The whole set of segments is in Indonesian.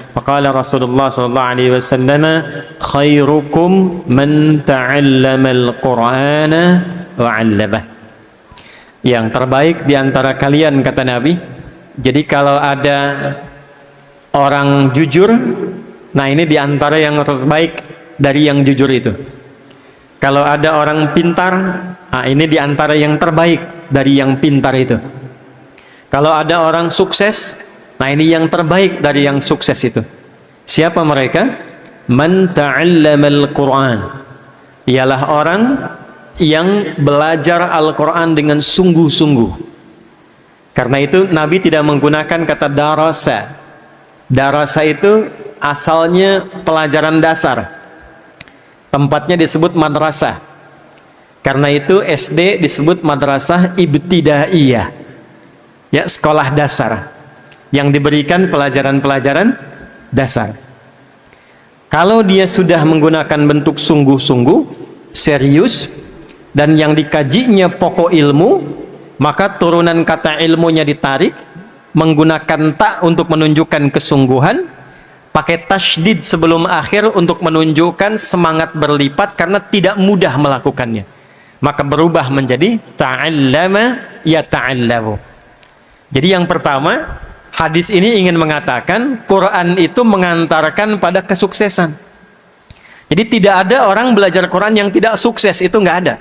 Faqala Rasulullah sallallahu alaihi wasallam, khairukum man ta'allamal Qur'ana wa 'allamah. Yang terbaik di antara kalian, kata Nabi. Jadi kalau ada orang jujur, nah ini di antara yang terbaik dari yang jujur itu. Kalau ada orang pintar, nah ini di antara yang terbaik dari yang pintar itu. Kalau ada orang sukses, nah ini yang terbaik dari yang sukses itu. Siapa mereka? Man ta'allamal Qur'an. Ialah orang yang belajar Al-Quran dengan sungguh-sungguh. Karena itu Nabi tidak menggunakan kata darasa. Darasa itu asalnya pelajaran dasar. Tempatnya disebut madrasah. Karena itu SD disebut madrasah ibtidaiyah. Ya, sekolah dasar yang diberikan pelajaran-pelajaran dasar. Kalau dia sudah menggunakan bentuk sungguh-sungguh, serius, dan yang dikajinya pokok ilmu, maka turunan kata ilmunya ditarik, menggunakan ta untuk menunjukkan kesungguhan, pakai tasydid sebelum akhir untuk menunjukkan semangat berlipat karena tidak mudah melakukannya. Maka berubah menjadi ta'allama yata'allamu. Jadi yang pertama, hadis ini ingin mengatakan Quran itu mengantarkan pada kesuksesan. Jadi tidak ada orang belajar Quran yang tidak sukses, itu nggak ada.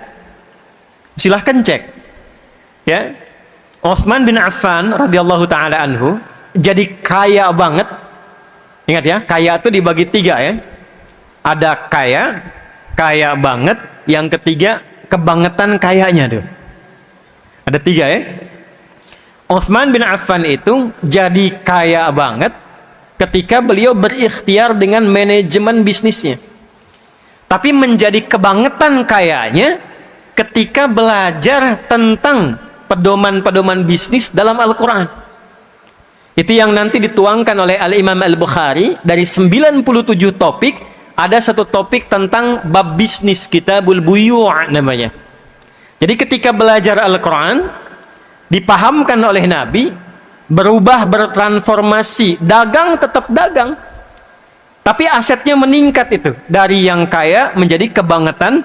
Silahkan cek. Ya, Utsman bin Affan radhiyallahu taala anhu jadi kaya banget. Ingat ya, kaya itu dibagi tiga ya. Ada kaya, kaya banget. Yang ketiga, kebangetan kayanya tuh. Ada tiga ya. Utsman bin Affan itu jadi kaya banget ketika beliau berikhtiar dengan manajemen bisnisnya. Tapi menjadi kebangetan kayanya ketika belajar tentang pedoman-pedoman bisnis dalam Al-Quran. Itu yang nanti dituangkan oleh Al-Imam Al-Bukhari. Dari 97 topik, ada satu topik tentang bab bisnis, kitabul buyu' namanya. Jadi ketika belajar Al-Quran, dipahamkan oleh Nabi, berubah, bertransformasi. Dagang tetap dagang, tapi asetnya meningkat itu. Dari yang kaya menjadi kebangetan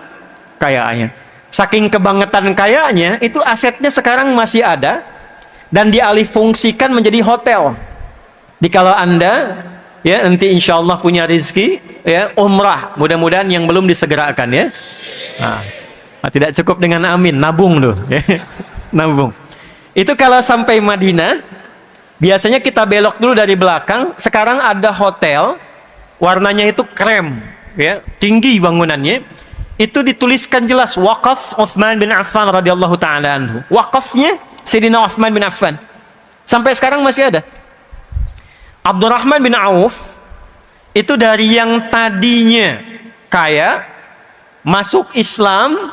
kayanya. Saking kebangetan kayanya, itu asetnya sekarang masih ada, dan dialihfungsikan menjadi hotel. Di kalau Anda ya nanti insya Allah punya rezeki ya umrah, mudah-mudahan yang belum disegerakan ya. Nah, tidak cukup dengan amin, nabung tuh ya. Nabung. Itu kalau sampai Madinah, biasanya kita belok dulu dari belakang. Sekarang ada hotel, warnanya itu krem ya, tinggi bangunannya. Itu dituliskan jelas wakaf Utsman bin Affan radhiyallahu taala anhu. Wakafnya Sayyidina Utsman bin Affan. Sampai sekarang masih ada. Abdurrahman bin Auf itu dari yang tadinya kaya masuk Islam,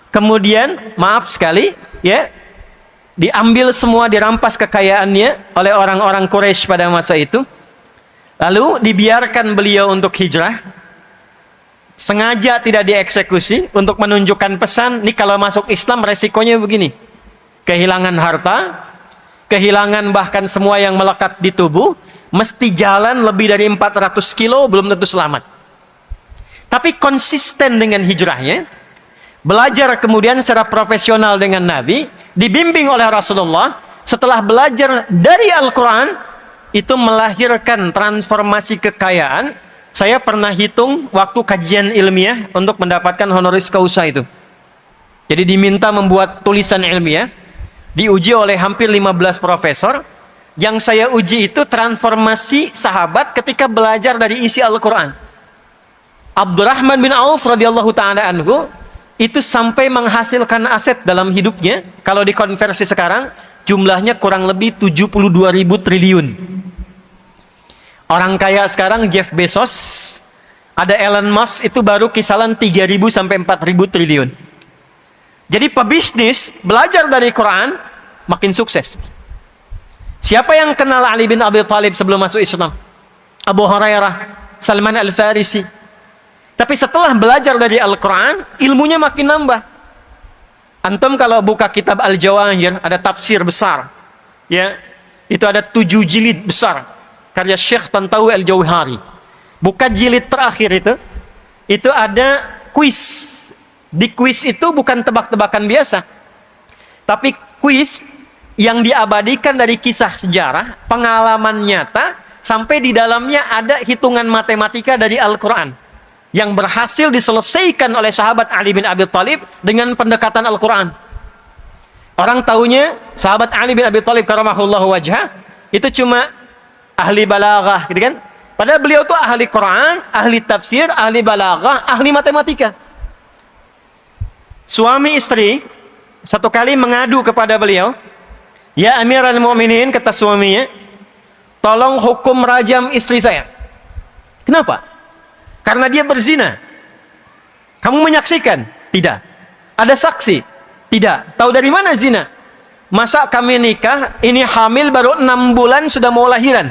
kemudian maaf sekali ya, diambil semua, dirampas kekayaannya oleh orang-orang Quraisy pada masa itu. Lalu dibiarkan beliau untuk hijrah. Sengaja tidak dieksekusi untuk menunjukkan pesan, nih kalau masuk Islam resikonya begini. Kehilangan harta, kehilangan bahkan semua yang melekat di tubuh, mesti jalan lebih dari 400 kilo, belum tentu selamat. Tapi konsisten dengan hijrahnya, belajar kemudian secara profesional dengan Nabi, dibimbing oleh Rasulullah, setelah belajar dari Al-Quran, itu melahirkan transformasi kekayaan. Saya pernah hitung waktu kajian ilmiah untuk mendapatkan honoris causa itu. Jadi diminta membuat tulisan ilmiah, diuji oleh hampir 15 profesor. Yang saya uji itu transformasi sahabat ketika belajar dari isi Al-Quran. Abdurrahman bin Auf radhiyallahu ta'ala anhu itu sampai menghasilkan aset dalam hidupnya, kalau dikonversi sekarang jumlahnya kurang lebih 72.000 triliun. Orang kaya sekarang Jeff Bezos, ada Elon Musk, itu baru kisaran 3.000 sampai 4.000 triliun. Jadi pebisnis belajar dari Quran makin sukses. Siapa yang kenal Ali bin Abi Thalib sebelum masuk Islam? Abu Hurairah, Salman Al-Farisi. Tapi setelah belajar dari Al-Quran, ilmunya makin nambah. Antum kalau buka kitab Al-Jawahir, ada tafsir besar. Ya, itu ada 7 jilid besar. karya Syekh Tantawi Al-Jauhari. Buka jilid terakhir itu ada kuis. Di kuis itu bukan tebak-tebakan biasa, tapi kuis yang diabadikan dari kisah sejarah, pengalaman nyata, sampai di dalamnya ada hitungan matematika dari Al-Quran yang berhasil diselesaikan oleh sahabat Ali bin Abi Thalib dengan pendekatan Al-Quran. Orang taunya sahabat Ali bin Abi Thalib karamahullahu wajhah itu cuma ahli balaghah, gitu kan? Padahal beliau tuh ahli Quran, ahli tafsir, ahli balaghah, ahli matematika. Suami istri satu kali mengadu kepada beliau, "Ya Amirul Mukminin," kata suaminya, "tolong hukum rajam istri saya." Kenapa? Karena dia berzina. Kamu menyaksikan? Tidak. Ada saksi? Tidak. Tahu dari mana zina? Masa kami nikah, ini hamil baru 6 bulan sudah mau lahiran.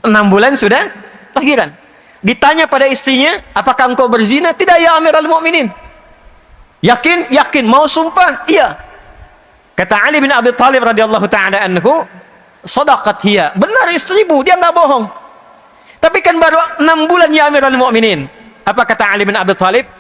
6 bulan sudah lahiran. Ditanya pada istrinya, "Apakah engkau berzina?" "Tidak ya Amirul Mukminin." "Yakin?" "Yakin." "Mau sumpah?" "Iya." Kata Ali bin Abi Thalib radhiyallahu ta'ala anhu, "Shadaqat hiya." Benar istrimu, dia nggak bohong. Tapi kan baru 6 bulan ya Amirul Mukminin. Apa kata Ali bin Abi Thalib?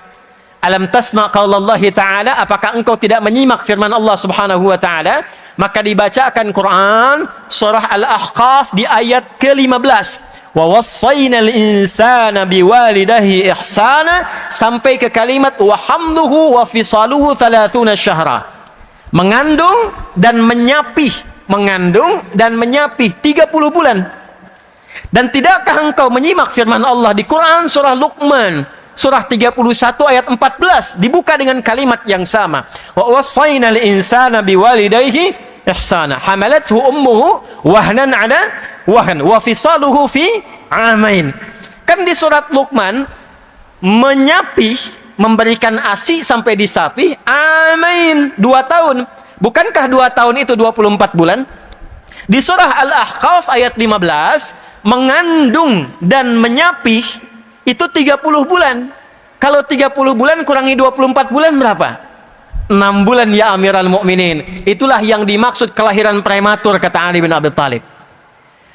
"Alam tasma' qaulallahi ta'ala?" Apakah engkau tidak menyimak firman Allah Subhanahu wa taala? Maka dibacakan Quran surah Al-Ahqaf di ayat ke-15. "Wa wassaynal insana biwalidayhi ihsana" sampai ke kalimat "wa hamluhu wa fisaluhu 30 syahra." Mengandung dan menyapih, mengandung dan menyapih 30 bulan. Dan tidakkah engkau menyimak firman Allah di Quran surah Luqman surah 31 ayat 14 dibuka dengan kalimat yang sama, "Wa wassaynal insana biwalidayhi ihsana hamalathu ummuhu wahnan 'ala wahn wa fisaluhu fi 'amain." Kan di surat Luqman menyapih, memberikan ASI sampai disapih, amain, 2 tahun. Bukankah 2 tahun itu 24 bulan? Di surah Al-Ahqaf ayat 15, mengandung dan menyapih itu 30 bulan. Kalau 30 bulan kurangi 24 bulan berapa? 6 bulan ya Amirul Mukminin. Itulah yang dimaksud kelahiran prematur, kata Ali bin Abi Thalib.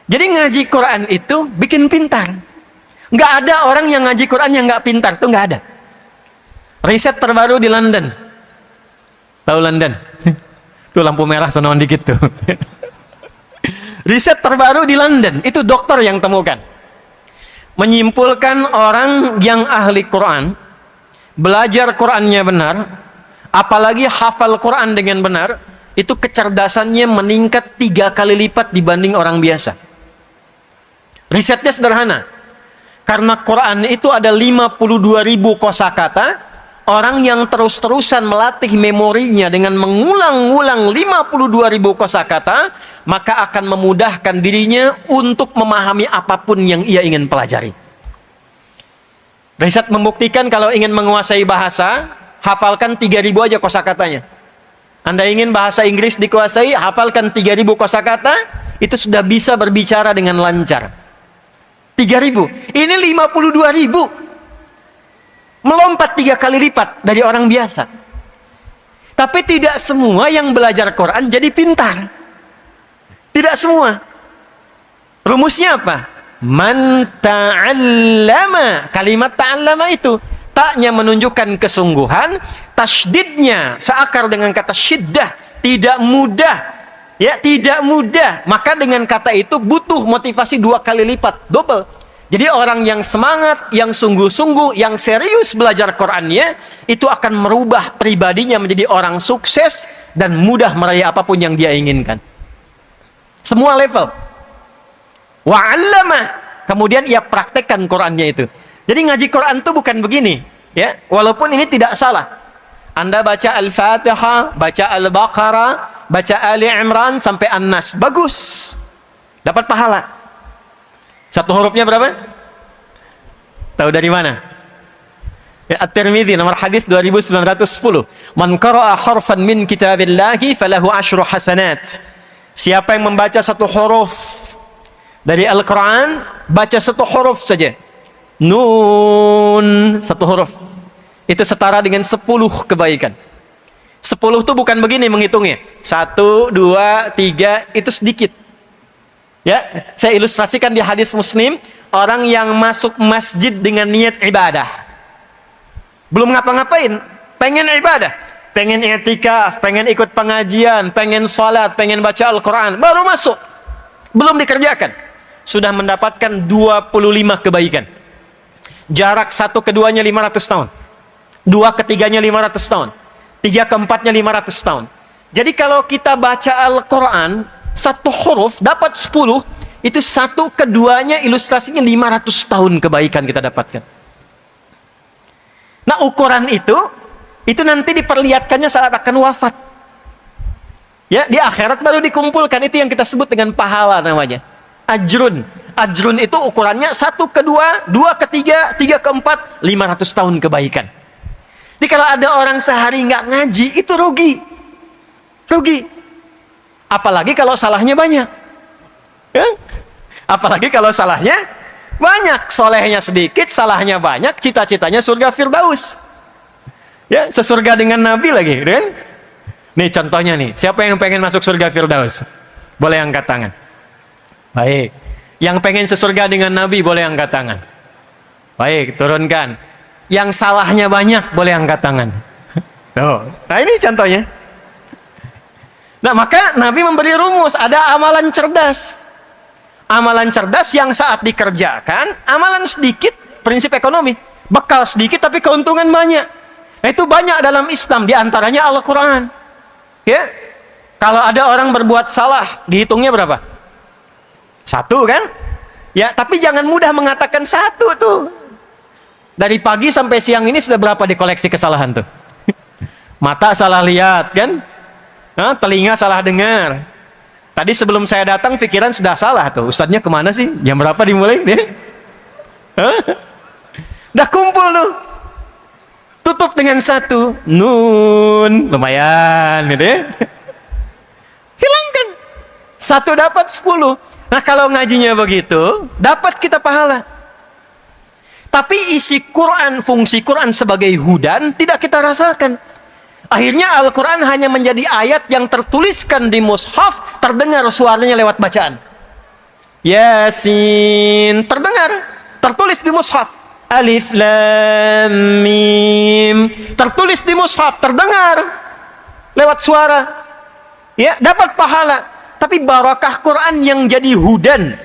Jadi ngaji Quran itu bikin pintar. Nggak ada orang yang ngaji Quran yang nggak pintar, itu nggak ada. Riset terbaru di London. Tahu London? Tuh lampu merah sonoan dikit tuh. Riset terbaru di London, itu dokter yang temukan. Menyimpulkan orang yang ahli Quran, belajar Qurannya benar, apalagi hafal Quran dengan benar, itu kecerdasannya meningkat 3 kali lipat dibanding orang biasa. Risetnya sederhana. Karena Quran itu ada 52.000 kosakata. Orang yang terus-terusan melatih memorinya dengan mengulang-ulang 52.000 kosakata, maka akan memudahkan dirinya untuk memahami apapun yang ia ingin pelajari. Riset membuktikan kalau ingin menguasai bahasa, hafalkan 3.000 aja kosakatanya. Anda ingin bahasa Inggris dikuasai, hafalkan 3.000 kosakata, itu sudah bisa berbicara dengan lancar. 3.000. Ini 52.000. Melompat 3 kali lipat dari orang biasa. Tapi tidak semua yang belajar Quran jadi pintar. Tidak semua. Rumusnya apa? Man ta'allama. Kalimat ta'allama itu taknya menunjukkan kesungguhan, tasydidnya seakar dengan kata syiddah, tidak mudah. Ya, tidak mudah. Maka dengan kata itu butuh motivasi 2 kali lipat, double. Jadi orang yang semangat, yang sungguh-sungguh, yang serius belajar Qurannya, itu akan merubah pribadinya menjadi orang sukses dan mudah meraih apapun yang dia inginkan. Semua level. Wa'allama. Kemudian ia praktekkan Qurannya itu. Jadi ngaji Quran itu bukan begini, ya. Walaupun ini tidak salah. Anda baca Al-Fatihah, baca Al-Baqarah, baca Ali Imran sampai An-Nas, bagus. Dapat pahala. Satu hurufnya berapa? Tahu dari mana? Ya, At-Tirmidzi nomor hadis 2910. Man qara'a harfan min kitabillahi falahu 10 hasanat. Siapa yang membaca satu huruf dari Al-Quran, baca satu huruf saja. Nun, satu huruf. Itu setara dengan 10 kebaikan. 10 itu bukan begini menghitungnya. 1, 2, 3, itu sedikit. Ya, saya ilustrasikan di hadis Muslim, orang yang masuk masjid dengan niat ibadah. Belum ngapa-ngapain, pengen ibadah, pengen i'tikaf, pengen ikut pengajian, pengen salat, pengen baca Al-Quran, baru masuk, belum dikerjakan, sudah mendapatkan 25 kebaikan. Jarak satu keduanya 500 tahun, dua ketiganya 500 tahun, tiga keempatnya 500 tahun. Jadi kalau kita baca Al-Quran, satu huruf dapat 10, itu satu keduanya ilustrasinya 500 tahun kebaikan kita dapatkan. Nah, ukuran itu nanti diperlihatkannya saat akan wafat. Ya, di akhirat baru dikumpulkan. Itu yang kita sebut dengan pahala namanya. Ajrun. Ajrun itu ukurannya satu kedua, dua ketiga, tiga keempat, 500 tahun kebaikan. Jadi kalau ada orang sehari nggak ngaji, itu rugi. Rugi. Apalagi kalau salahnya banyak. Ya? Apalagi kalau salahnya banyak, solehnya sedikit, salahnya banyak, cita-citanya surga Firdaus. Ya, sesurga dengan Nabi lagi, kan? Nih contohnya nih, siapa yang pengen masuk surga Firdaus? Boleh angkat tangan. Baik. Yang pengen sesurga dengan Nabi boleh angkat tangan. Baik, turunkan. Yang salahnya banyak boleh angkat tangan. Oh, nah ini contohnya. Nah, maka Nabi memberi rumus, ada amalan cerdas. Amalan cerdas yang saat dikerjakan, amalan sedikit, prinsip ekonomi, bekal sedikit tapi keuntungan banyak. Nah, itu banyak dalam Islam, diantaranya Al-Quran. Ya, kalau ada orang berbuat salah, dihitungnya berapa? 1 kan? Ya, tapi jangan mudah mengatakan 1 tuh. Dari pagi sampai siang ini sudah berapa dikoleksi kesalahan tuh? Mata salah lihat kan? Nah, telinga salah dengar. Tadi sebelum saya datang pikiran sudah salah tuh. Ustadznya kemana sih? Jam berapa dimulai? Udah kumpul tuh. Tutup dengan 1 nun, lumayan gitu ya. Hilangkan. 1 dapat 10. Nah, kalau ngajinya begitu, dapat kita pahala. Tapi isi Quran, fungsi Quran sebagai hudan tidak kita rasakan. Akhirnya Al-Quran hanya menjadi ayat yang tertuliskan di mushaf, terdengar suaranya lewat bacaan. Yasin, terdengar, tertulis di mushaf. Alif Lam Mim, tertulis di mushaf, terdengar lewat suara. Ya, dapat pahala. Tapi barakah Quran yang jadi hudan.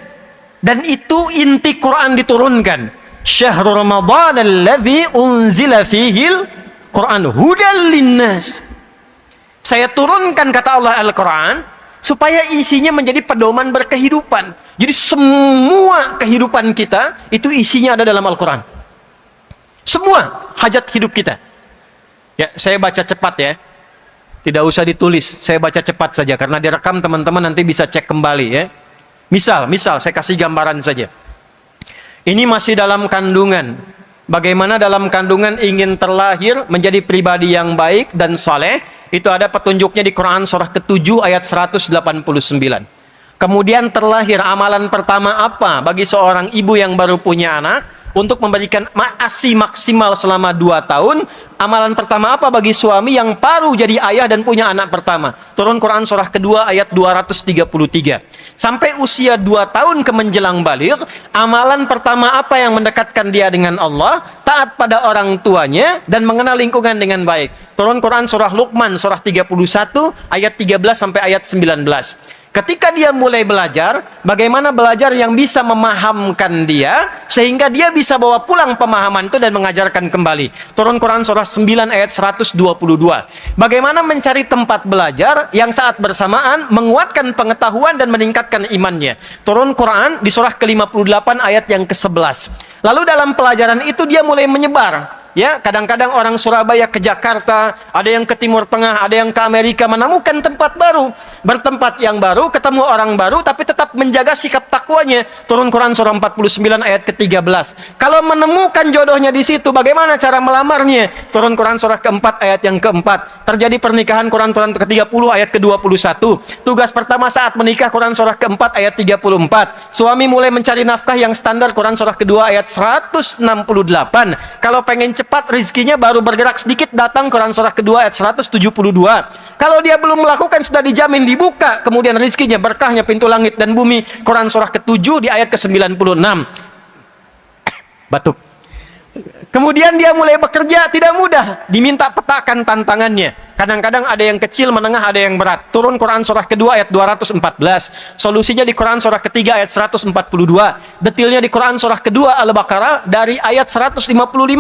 Dan itu inti Quran diturunkan. Syahrul Ramadan alladzi unzila fihil Quran hudan linnas. Saya turunkan kata Allah Al-Quran supaya isinya menjadi pedoman berkehidupan. Jadi semua kehidupan kita itu isinya ada dalam Al-Quran. Semua hajat hidup kita. Ya, saya baca cepat ya. Tidak usah ditulis, saya baca cepat saja karena direkam, teman-teman nanti bisa cek kembali ya. Misal saya kasih gambaran saja. Ini masih dalam kandungan. Bagaimana dalam kandungan ingin terlahir menjadi pribadi yang baik dan saleh, itu ada petunjuknya di Quran surah ke-7 ayat 189. Kemudian terlahir, amalan pertama apa bagi seorang ibu yang baru punya anak untuk memberikan ASI maksimal selama 2 tahun? Amalan pertama apa bagi suami yang baru jadi ayah dan punya anak pertama? Turun Quran surah kedua ayat 233. Sampai usia 2 tahun ke menjelang baligh, amalan pertama apa yang mendekatkan dia dengan Allah? Taat pada orang tuanya dan mengenal lingkungan dengan baik. Turun Quran surah Luqman surah 31 ayat 13 sampai ayat 19. Ketika dia mulai belajar, bagaimana belajar yang bisa memahamkan dia sehingga dia bisa bawa pulang pemahaman itu dan mengajarkan kembali. Turun Quran surah 9 ayat 122. Bagaimana mencari tempat belajar yang saat bersamaan menguatkan pengetahuan dan meningkatkan imannya. Turun Quran di surah ke-58 ayat yang ke-11. Lalu dalam pelajaran itu dia mulai menyebar. Ya, kadang-kadang orang Surabaya ke Jakarta, ada yang ke Timur Tengah, ada yang ke Amerika, menemukan tempat baru, bertempat yang baru, ketemu orang baru, tapi tetap menjaga sikap takwanya. Turun Quran surah 49 ayat ke-13. Kalau menemukan jodohnya di situ, bagaimana cara melamarnya? Turun Quran surah ke-4 ayat yang ke-4. Terjadi pernikahan, Quran ke-30 ayat ke-21. Tugas pertama saat menikah, Quran surah ke-4 ayat 34. Suami mulai mencari nafkah yang standar, Quran surah kedua ayat 168. Kalau pengen cepat cepat rizkinya baru bergerak sedikit datang Quran surah kedua ayat 172. Kalau dia belum melakukan sudah dijamin dibuka kemudian rizkinya, berkahnya pintu langit dan bumi. Quran surah ke-7 di ayat ke-96. Batuk. Kemudian dia mulai bekerja, tidak mudah, diminta petakan tantangannya. Kadang-kadang ada yang kecil, menengah, ada yang berat. Turun Quran surah kedua ayat 214. Solusinya di Quran surah ketiga ayat 142. Detailnya di Quran surah kedua Al-Baqarah dari ayat 155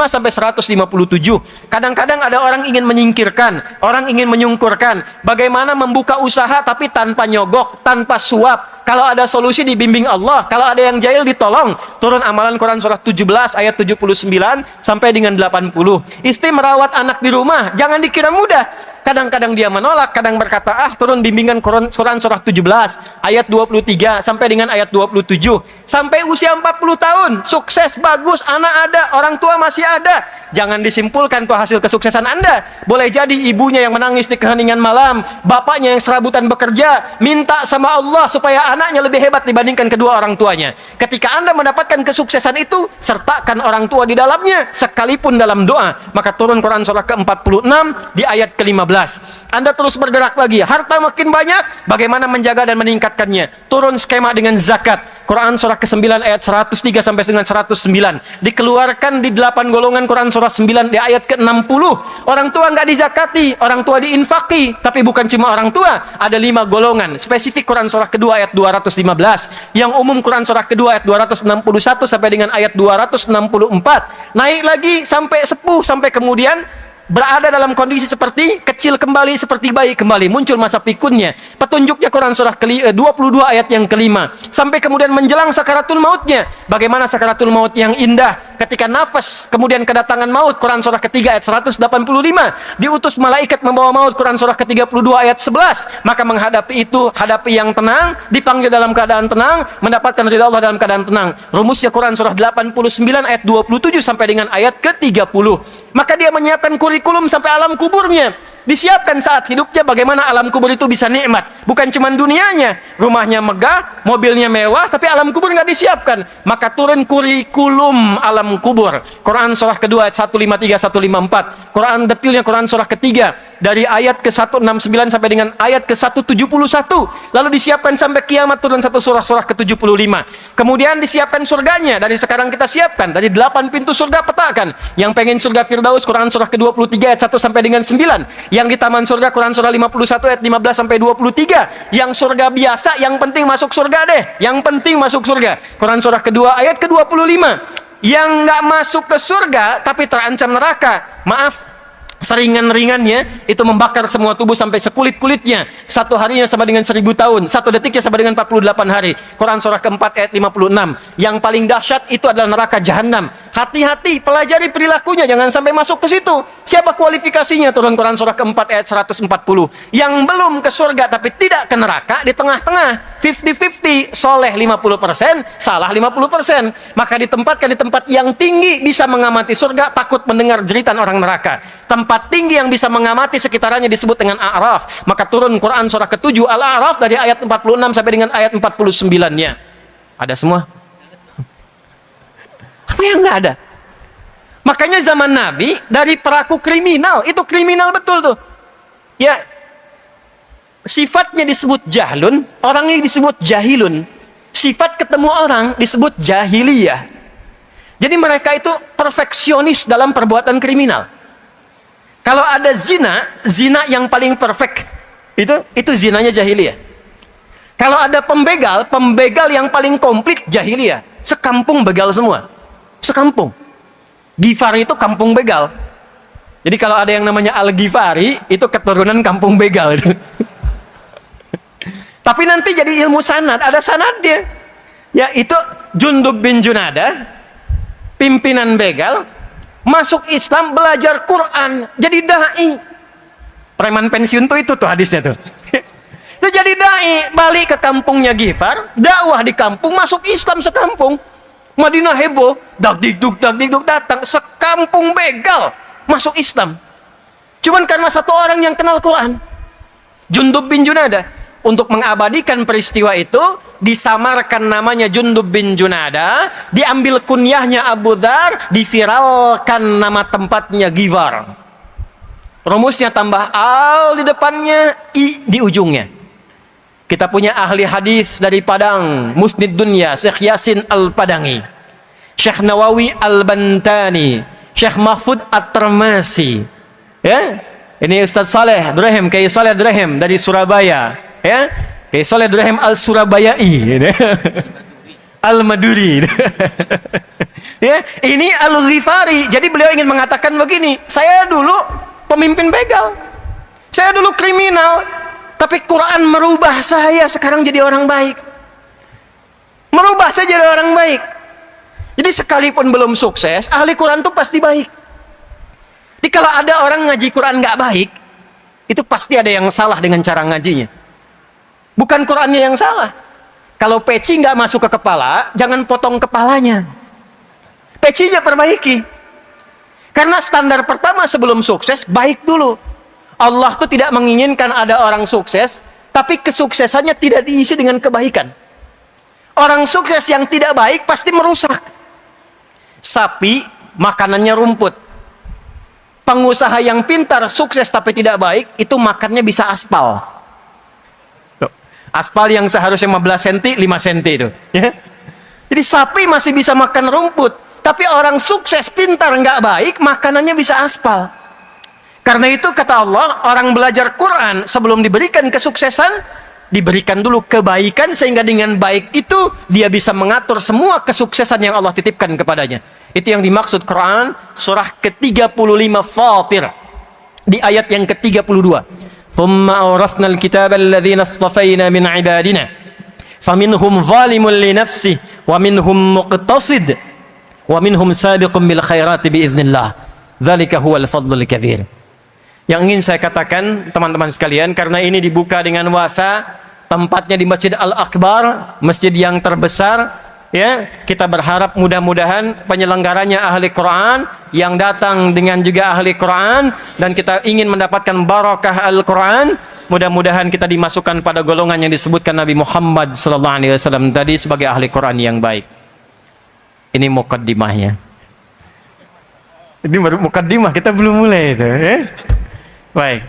sampai 157. Kadang-kadang ada orang ingin menyingkirkan, orang ingin menyungkurkan. Bagaimana membuka usaha tapi tanpa nyogok, tanpa suap. Kalau ada solusi dibimbing Allah, kalau ada yang jahil ditolong. Turun amalan Quran surah 17 ayat 79 sampai dengan 80. Istri merawat anak di rumah, jangan dikira mudah. Kadang-kadang dia menolak, kadang berkata, turun bimbingan Quran surah 17 ayat 23 sampai dengan ayat 27. Sampai usia 40 tahun, sukses, bagus, anak ada, orang tua masih ada. Jangan disimpulkan itu hasil kesuksesan Anda. Boleh jadi ibunya yang menangis di keheningan malam, bapaknya yang serabutan bekerja, minta sama Allah supaya anaknya lebih hebat dibandingkan kedua orang tuanya. Ketika Anda mendapatkan kesuksesan itu, sertakan orang tua di dalamnya, sekalipun dalam doa. Maka turun Quran surah ke-46 di ayat ke-15. Anda terus bergerak lagi, harta makin banyak, bagaimana menjaga dan meningkatkannya. Turun skema dengan zakat. Quran surah ke-9 ayat 103 sampai dengan 109. Dikeluarkan di 8 golongan Quran surah 9 di ayat ke-60. Orang tua nggak dizakati, orang tua diinfaki. Tapi bukan cuma orang tua, ada 5 golongan. Spesifik Quran surah kedua ayat 215. Yang umum Quran surah kedua ayat 261 sampai dengan ayat 264. Naik lagi sampai sepuh, sampai kemudian berada dalam kondisi seperti kecil kembali, seperti bayi kembali. Muncul masa pikunnya. Petunjuknya Quran surah 22 ayat yang kelima. Sampai kemudian menjelang sakaratul mautnya. Bagaimana sakaratul maut yang indah. Ketika nafas, kemudian kedatangan maut. Quran surah ketiga ayat 185. Diutus malaikat membawa maut. Quran surah ke-32 ayat 11. Maka menghadapi itu, hadapi yang tenang. Dipanggil dalam keadaan tenang. Mendapatkan ridha Allah dalam keadaan tenang. Rumusnya Quran surah 89 ayat 27 sampai dengan ayat ke-30. Maka dia menyiapkan kurikulum sampai alam kuburnya. Disiapkan saat hidupnya bagaimana alam kubur itu bisa nikmat. Bukan cuma dunianya, rumahnya megah, mobilnya mewah, tapi alam kubur nggak disiapkan. Maka turun kurikulum alam kubur. Quran surah kedua ayat 153 154. Quran detailnya Quran surah ketiga dari ayat ke 169 sampai dengan ayat ke 171. Lalu disiapkan sampai kiamat turun satu surah ke 75. Kemudian disiapkan surganya. Dari sekarang kita siapkan dari 8 pintu surga petakan. Yang pengen surga Firdaus Quran surah ke-23 ayat 1 sampai dengan 9. Yang di taman surga Quran surah 51 ayat 15 sampai 23. Yang surga biasa, yang penting masuk surga deh. Yang penting masuk surga. Quran surah kedua ayat ke-25. Yang nggak masuk ke surga tapi terancam neraka. Maaf, seringan-ringannya itu membakar semua tubuh sampai sekulit-kulitnya. Satu harinya sama dengan 1000 tahun. Satu detiknya sama dengan 48 hari. Quran surah keempat ayat 56. Yang paling dahsyat itu adalah neraka jahanam. Hati-hati, pelajari perilakunya, jangan sampai masuk ke situ. Siapa kualifikasinya? Turun Quran surah keempat ayat 140. Yang belum ke surga tapi tidak ke neraka, di tengah-tengah, 50-50, soleh 50%, salah 50%. Maka ditempatkan di tempat yang tinggi, bisa mengamati surga, takut mendengar jeritan orang neraka. Tempat tinggi yang bisa mengamati sekitarannya disebut dengan A'raf. Maka turun Quran surah ke-7 Al-A'raf dari ayat 46 sampai dengan ayat 49-nya. Ada semua? Apa yang nggak ada? Makanya zaman Nabi dari pelaku kriminal, itu kriminal betul tuh. Ya, sifatnya disebut jahlun, orangnya disebut jahilun. Sifat ketemu orang disebut jahiliyah. Jadi mereka itu perfeksionis dalam perbuatan kriminal. Kalau ada zina, zina yang paling perfect itu zinanya jahiliyah. Kalau ada pembegal, pembegal yang paling komplit jahiliyah. Sekampung begal semua. Sekampung. Ghifari itu kampung begal. Jadi kalau ada yang namanya Al-Ghifari, itu keturunan kampung begal. Tapi nanti jadi ilmu sanad, ada sanadnya. Ya, itu Jundub bin Junadah, pimpinan begal, masuk Islam, belajar Quran, jadi dai. Preman pensiun tuh itu tuh hadisnya tuh. Itu jadi dai, balik ke kampungnya Ghifar, dakwah di kampung, masuk Islam sekampung. Madinah heboh, dak dikduk datang, sekampung begal masuk Islam. Cuman karena satu orang yang kenal Quran, Jundub bin Junadah. untuk mengabadikan peristiwa itu, disamarkan namanya Jundub bin Junada, diambil kunyahnya Abu Dzar, diviralkan nama tempatnya Ghifar. Rumusnya tambah al di depannya, i di ujungnya. Kita punya ahli hadis dari Padang, Musnid Dunya, Syekh Yasin Al-Padangi, Syekh Nawawi Al-Bantani, Syekh Mahfud At-Termasi. Ya, ini Ustaz Saleh Durhem, Kiai Saleh Durhem dari Surabaya. Ya, Kiai Saleh Durhem Al-Surabayai, Al-Maduri. Ya, ini Al-Ghifari. Jadi beliau ingin mengatakan begini, saya dulu pemimpin begal, saya dulu kriminal, tapi Quran merubah saya sekarang jadi orang baik. Merubah saya jadi orang baik. Jadi sekalipun belum sukses, ahli Quran itu pasti baik. Jadi kalau ada orang ngaji Quran nggak baik, itu pasti ada yang salah dengan cara ngajinya. Bukan Qurannya yang salah. Kalau peci nggak masuk ke kepala, jangan potong kepalanya. Pecinya perbaiki. Karena standar pertama sebelum sukses, baik dulu. Allah tuh tidak menginginkan ada orang sukses, tapi kesuksesannya tidak diisi dengan kebaikan. Orang sukses yang tidak baik pasti merusak. Sapi makanannya rumput. Pengusaha yang pintar sukses tapi tidak baik, itu makannya bisa aspal. Aspal yang seharusnya 15 cm, 5 cm itu. Ya? Jadi sapi masih bisa makan rumput, tapi orang sukses pintar nggak baik, makanannya bisa aspal. Karena itu kata Allah, orang belajar Quran sebelum diberikan kesuksesan, diberikan dulu kebaikan, sehingga dengan baik itu dia bisa mengatur semua kesuksesan yang Allah titipkan kepadanya. Itu yang dimaksud Quran surah ke-35 Fatir di ayat yang ke-32. Thumma awrasnal kitaba alladhina istafayna min ibadina faminhum zalimun li nafsihi wa minhum muqtasid wa minhum sabiqun bil khairati biiznillah. Dzalika huwal fadlul kabir. Yang ingin saya katakan teman-teman sekalian, karena ini dibuka dengan wafa, tempatnya di Masjid Al-Akbar, masjid yang terbesar, ya, kita berharap mudah-mudahan penyelenggaranya ahli Quran, yang datang dengan juga ahli Quran, dan kita ingin mendapatkan barakah Al-Quran. Mudah-mudahan kita dimasukkan pada golongan yang disebutkan Nabi Muhammad SAW tadi sebagai ahli Quran yang baik. Ini mukaddimahnya. Ini baru mukaddimah, kita belum mulai itu, ya? Baik,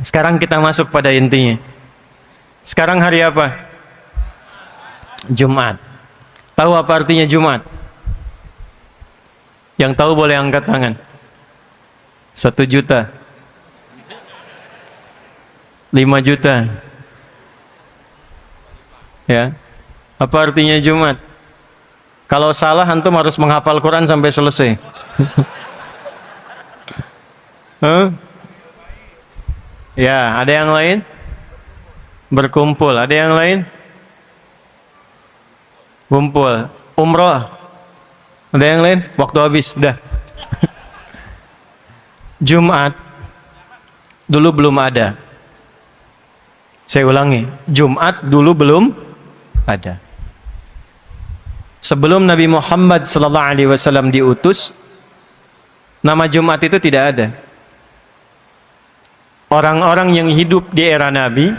sekarang kita masuk pada intinya. Sekarang hari apa? Jumat. Tahu apa artinya Jumat? Yang tahu boleh angkat tangan. 1 juta, 5 juta. Ya, apa artinya Jumat? Kalau salah antum harus menghafal Quran sampai selesai. Huh? Ya, ada yang lain? Berkumpul. Ada yang lain? Kumpul. Umroh. Ada yang lain? Waktu habis. Udah. Jumat dulu belum ada. Saya ulangi. Jumat dulu belum ada. Sebelum Nabi Muhammad SAW diutus, nama Jumat itu tidak ada. Orang-orang yang hidup di era Nabi,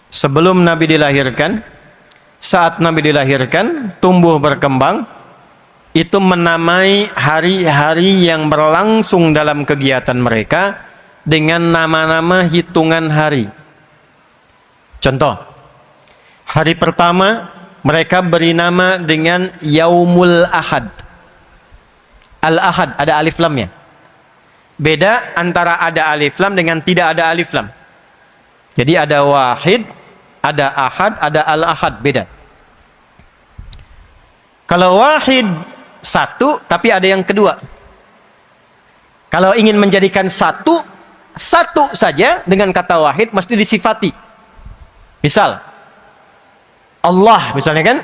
sebelum Nabi dilahirkan, saat Nabi dilahirkan, tumbuh berkembang, itu menamai hari-hari yang berlangsung dalam kegiatan mereka dengan nama-nama hitungan hari. Contoh, hari pertama mereka beri nama dengan Yaumul Ahad. Al-Ahad, ada alif lamnya. Beda antara ada alif lam dengan tidak ada alif lam. Jadi ada wahid, ada ahad, ada al-ahad, beda. Kalau wahid satu, tapi ada yang kedua. Kalau ingin menjadikan satu saja dengan kata wahid mesti disifati. Misal Allah, misalnya kan,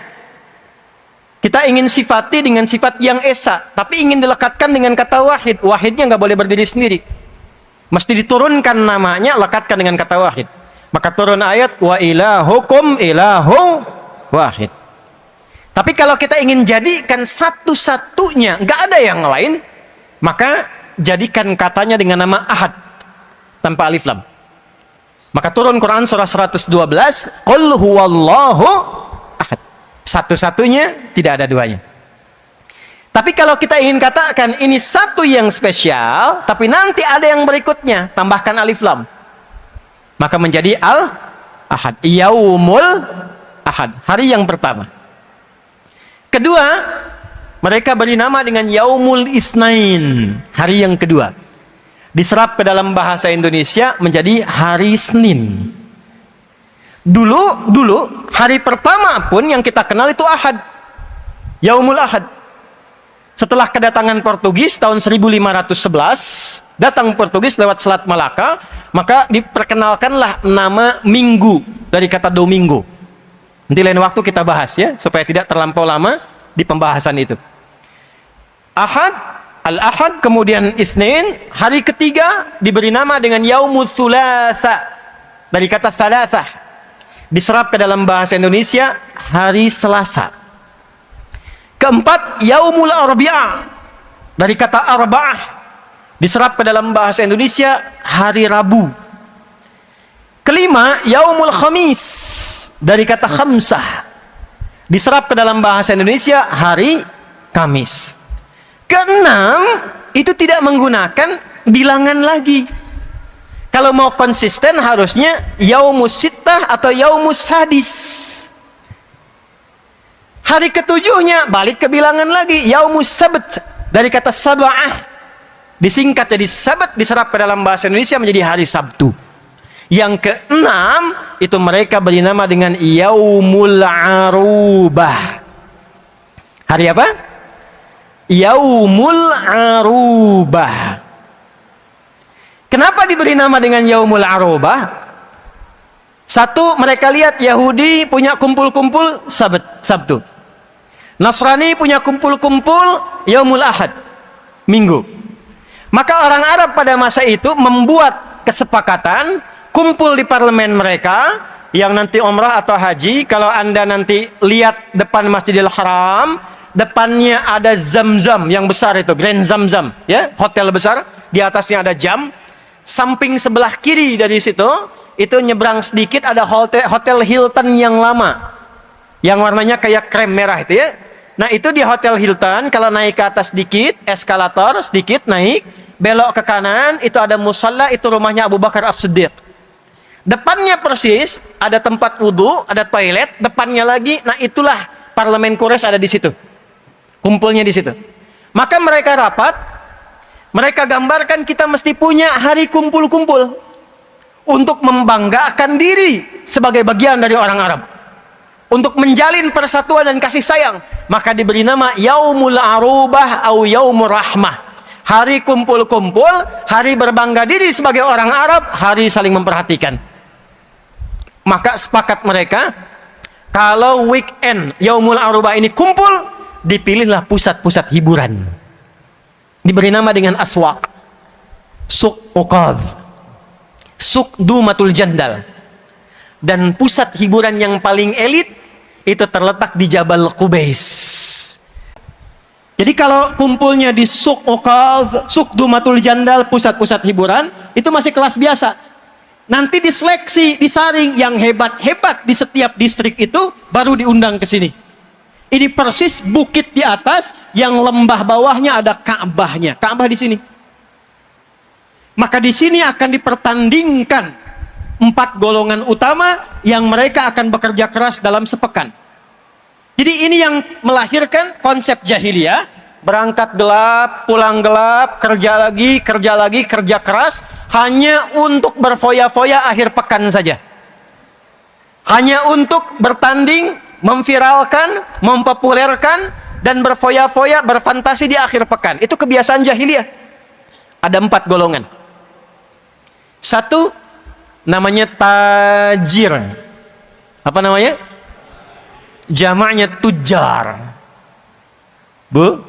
kita ingin sifati dengan sifat yang esa, tapi ingin dilekatkan dengan kata wahid. Wahidnya nggak boleh berdiri sendiri, mesti diturunkan namanya, lekatkan dengan kata wahid. Maka turun ayat wa ilahukum ilahu wahid. Tapi kalau kita ingin jadikan satu-satunya, nggak ada yang lain, maka jadikan katanya dengan nama ahad tanpa alif lam. Maka turun Quran surah 112, Qul huwallahu ahad. Satu-satunya, tidak ada duanya. Tapi kalau kita ingin katakan ini satu yang spesial, tapi nanti ada yang berikutnya, tambahkan alif lam, maka menjadi al-ahad, yaumul ahad, hari yang pertama. Kedua, mereka beri nama dengan yaumul isnain, hari yang kedua. Diserap ke dalam bahasa Indonesia menjadi hari Senin. Dulu hari pertama pun yang kita kenal itu ahad, yaumul ahad. Setelah kedatangan Portugis tahun 1511, datang Portugis lewat Selat Malaka, maka diperkenalkanlah nama minggu dari kata domingo. Nanti lain waktu kita bahas ya, supaya tidak terlampau lama di pembahasan itu. Ahad, al-ahad, kemudian Isnin, hari ketiga diberi nama dengan yaumul thulatsa, dari kata salasah. Diserap ke dalam bahasa Indonesia hari Selasa. Keempat, yaumul arbi'ah, dari kata arba'ah, diserap ke dalam bahasa Indonesia hari Rabu. Kelima, yaumul khamis, dari kata khamsah, diserap ke dalam bahasa Indonesia hari Kamis. Keenam, itu tidak menggunakan bilangan lagi. Kalau mau konsisten harusnya yaumus sittah atau yaumus sadis. Hari ketujuhnya balik ke bilangan lagi, yaumus sabt, dari kata sab'ah, disingkat jadi sabat, diserap ke dalam bahasa Indonesia menjadi hari Sabtu. Yang keenam, itu mereka beri nama dengan yaumul arubah. Hari apa? Yaumul arubah. Kenapa diberi nama dengan yaumul arubah? Satu, mereka lihat Yahudi punya kumpul-kumpul Sabtu. Nasrani punya kumpul-kumpul yaumul ahad, Minggu. Maka orang Arab pada masa itu membuat kesepakatan, kumpul di parlemen mereka, yang nanti umrah atau haji, kalau Anda nanti lihat depan Masjidil Haram, depannya ada Zam-Zam yang besar itu, Grand Zam-Zam, ya, hotel besar, di atasnya ada jam. Samping sebelah kiri dari situ, itu nyebrang sedikit ada hotel Hilton yang lama, yang warnanya kayak krem merah itu ya. Nah itu di Hotel Hilton, kalau naik ke atas sedikit, eskalator sedikit naik, belok ke kanan, itu ada musalla, itu rumahnya Abu Bakar As-Siddiq. Depannya persis ada tempat wudhu, ada toilet, depannya lagi, nah itulah parlemen Quraisy ada di situ, kumpulnya di situ. Maka mereka rapat, mereka gambarkan kita mesti punya hari kumpul-kumpul untuk membanggakan diri sebagai bagian dari orang Arab, untuk menjalin persatuan dan kasih sayang. Maka diberi nama yaumul arubah atau yaumur rahmah, hari kumpul-kumpul, hari berbangga diri sebagai orang Arab, hari saling memperhatikan. Maka sepakat mereka, kalau weekend yaumul arubah ini kumpul, dipilihlah pusat-pusat hiburan, diberi nama dengan aswaq, suq uqadh, suq dumatul jandal. Dan pusat hiburan yang paling elit itu terletak di Jabal Qubais. Jadi kalau kumpulnya di suq uqadh, suq dumatul jandal, pusat-pusat hiburan, itu masih kelas biasa. Nanti diseleksi, disaring yang hebat-hebat di setiap distrik itu baru diundang ke sini. Ini persis bukit di atas yang lembah bawahnya ada Ka'bahnya. Ka'bah di sini. Maka di sini akan dipertandingkan 4 golongan utama yang mereka akan bekerja keras dalam sepekan. Jadi ini yang melahirkan konsep jahiliyah, berangkat gelap, pulang gelap, kerja lagi, kerja keras, hanya untuk berfoya-foya akhir pekan saja. Hanya untuk bertanding, memviralkan, mempopulerkan, dan berfoya-foya, berfantasi di akhir pekan. Itu kebiasaan jahiliyah. Ada 4 golongan. Satu, namanya tajir. Apa namanya? Jamaknya tujar. Bu,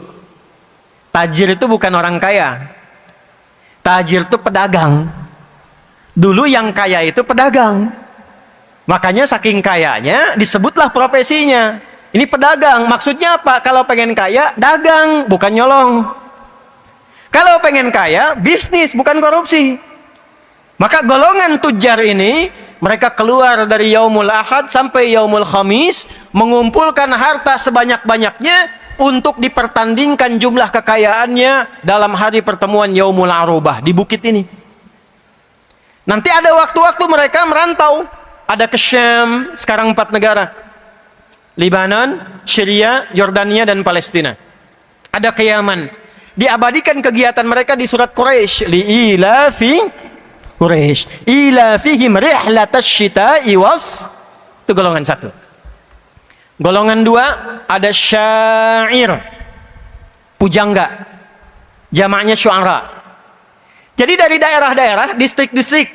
tajir itu bukan orang kaya. Tajir itu pedagang. Dulu yang kaya itu pedagang. Makanya saking kayanya disebutlah profesinya. Ini pedagang. Maksudnya apa? Kalau pengen kaya, dagang, bukan nyolong. Kalau pengen kaya, bisnis, bukan korupsi. Maka golongan tujar ini, mereka keluar dari yaumul ahad sampai yaumul khamis, mengumpulkan harta sebanyak-banyaknya untuk dipertandingkan jumlah kekayaannya dalam hari pertemuan yaumul arubah di bukit ini. Nanti ada waktu-waktu mereka merantau. Ada ke Syam, sekarang 4 negara. Lebanon, Syria, Yordania, dan Palestina. Ada ke Yaman. Diabadikan kegiatan mereka di surat Quraisy. Li'ilafi Quraisy ilafihim rihlatash syita'i was. Itu golongan 1. Golongan 2 ada syair, pujangga, jamaknya syu'ara. Jadi dari daerah-daerah, distrik-distrik,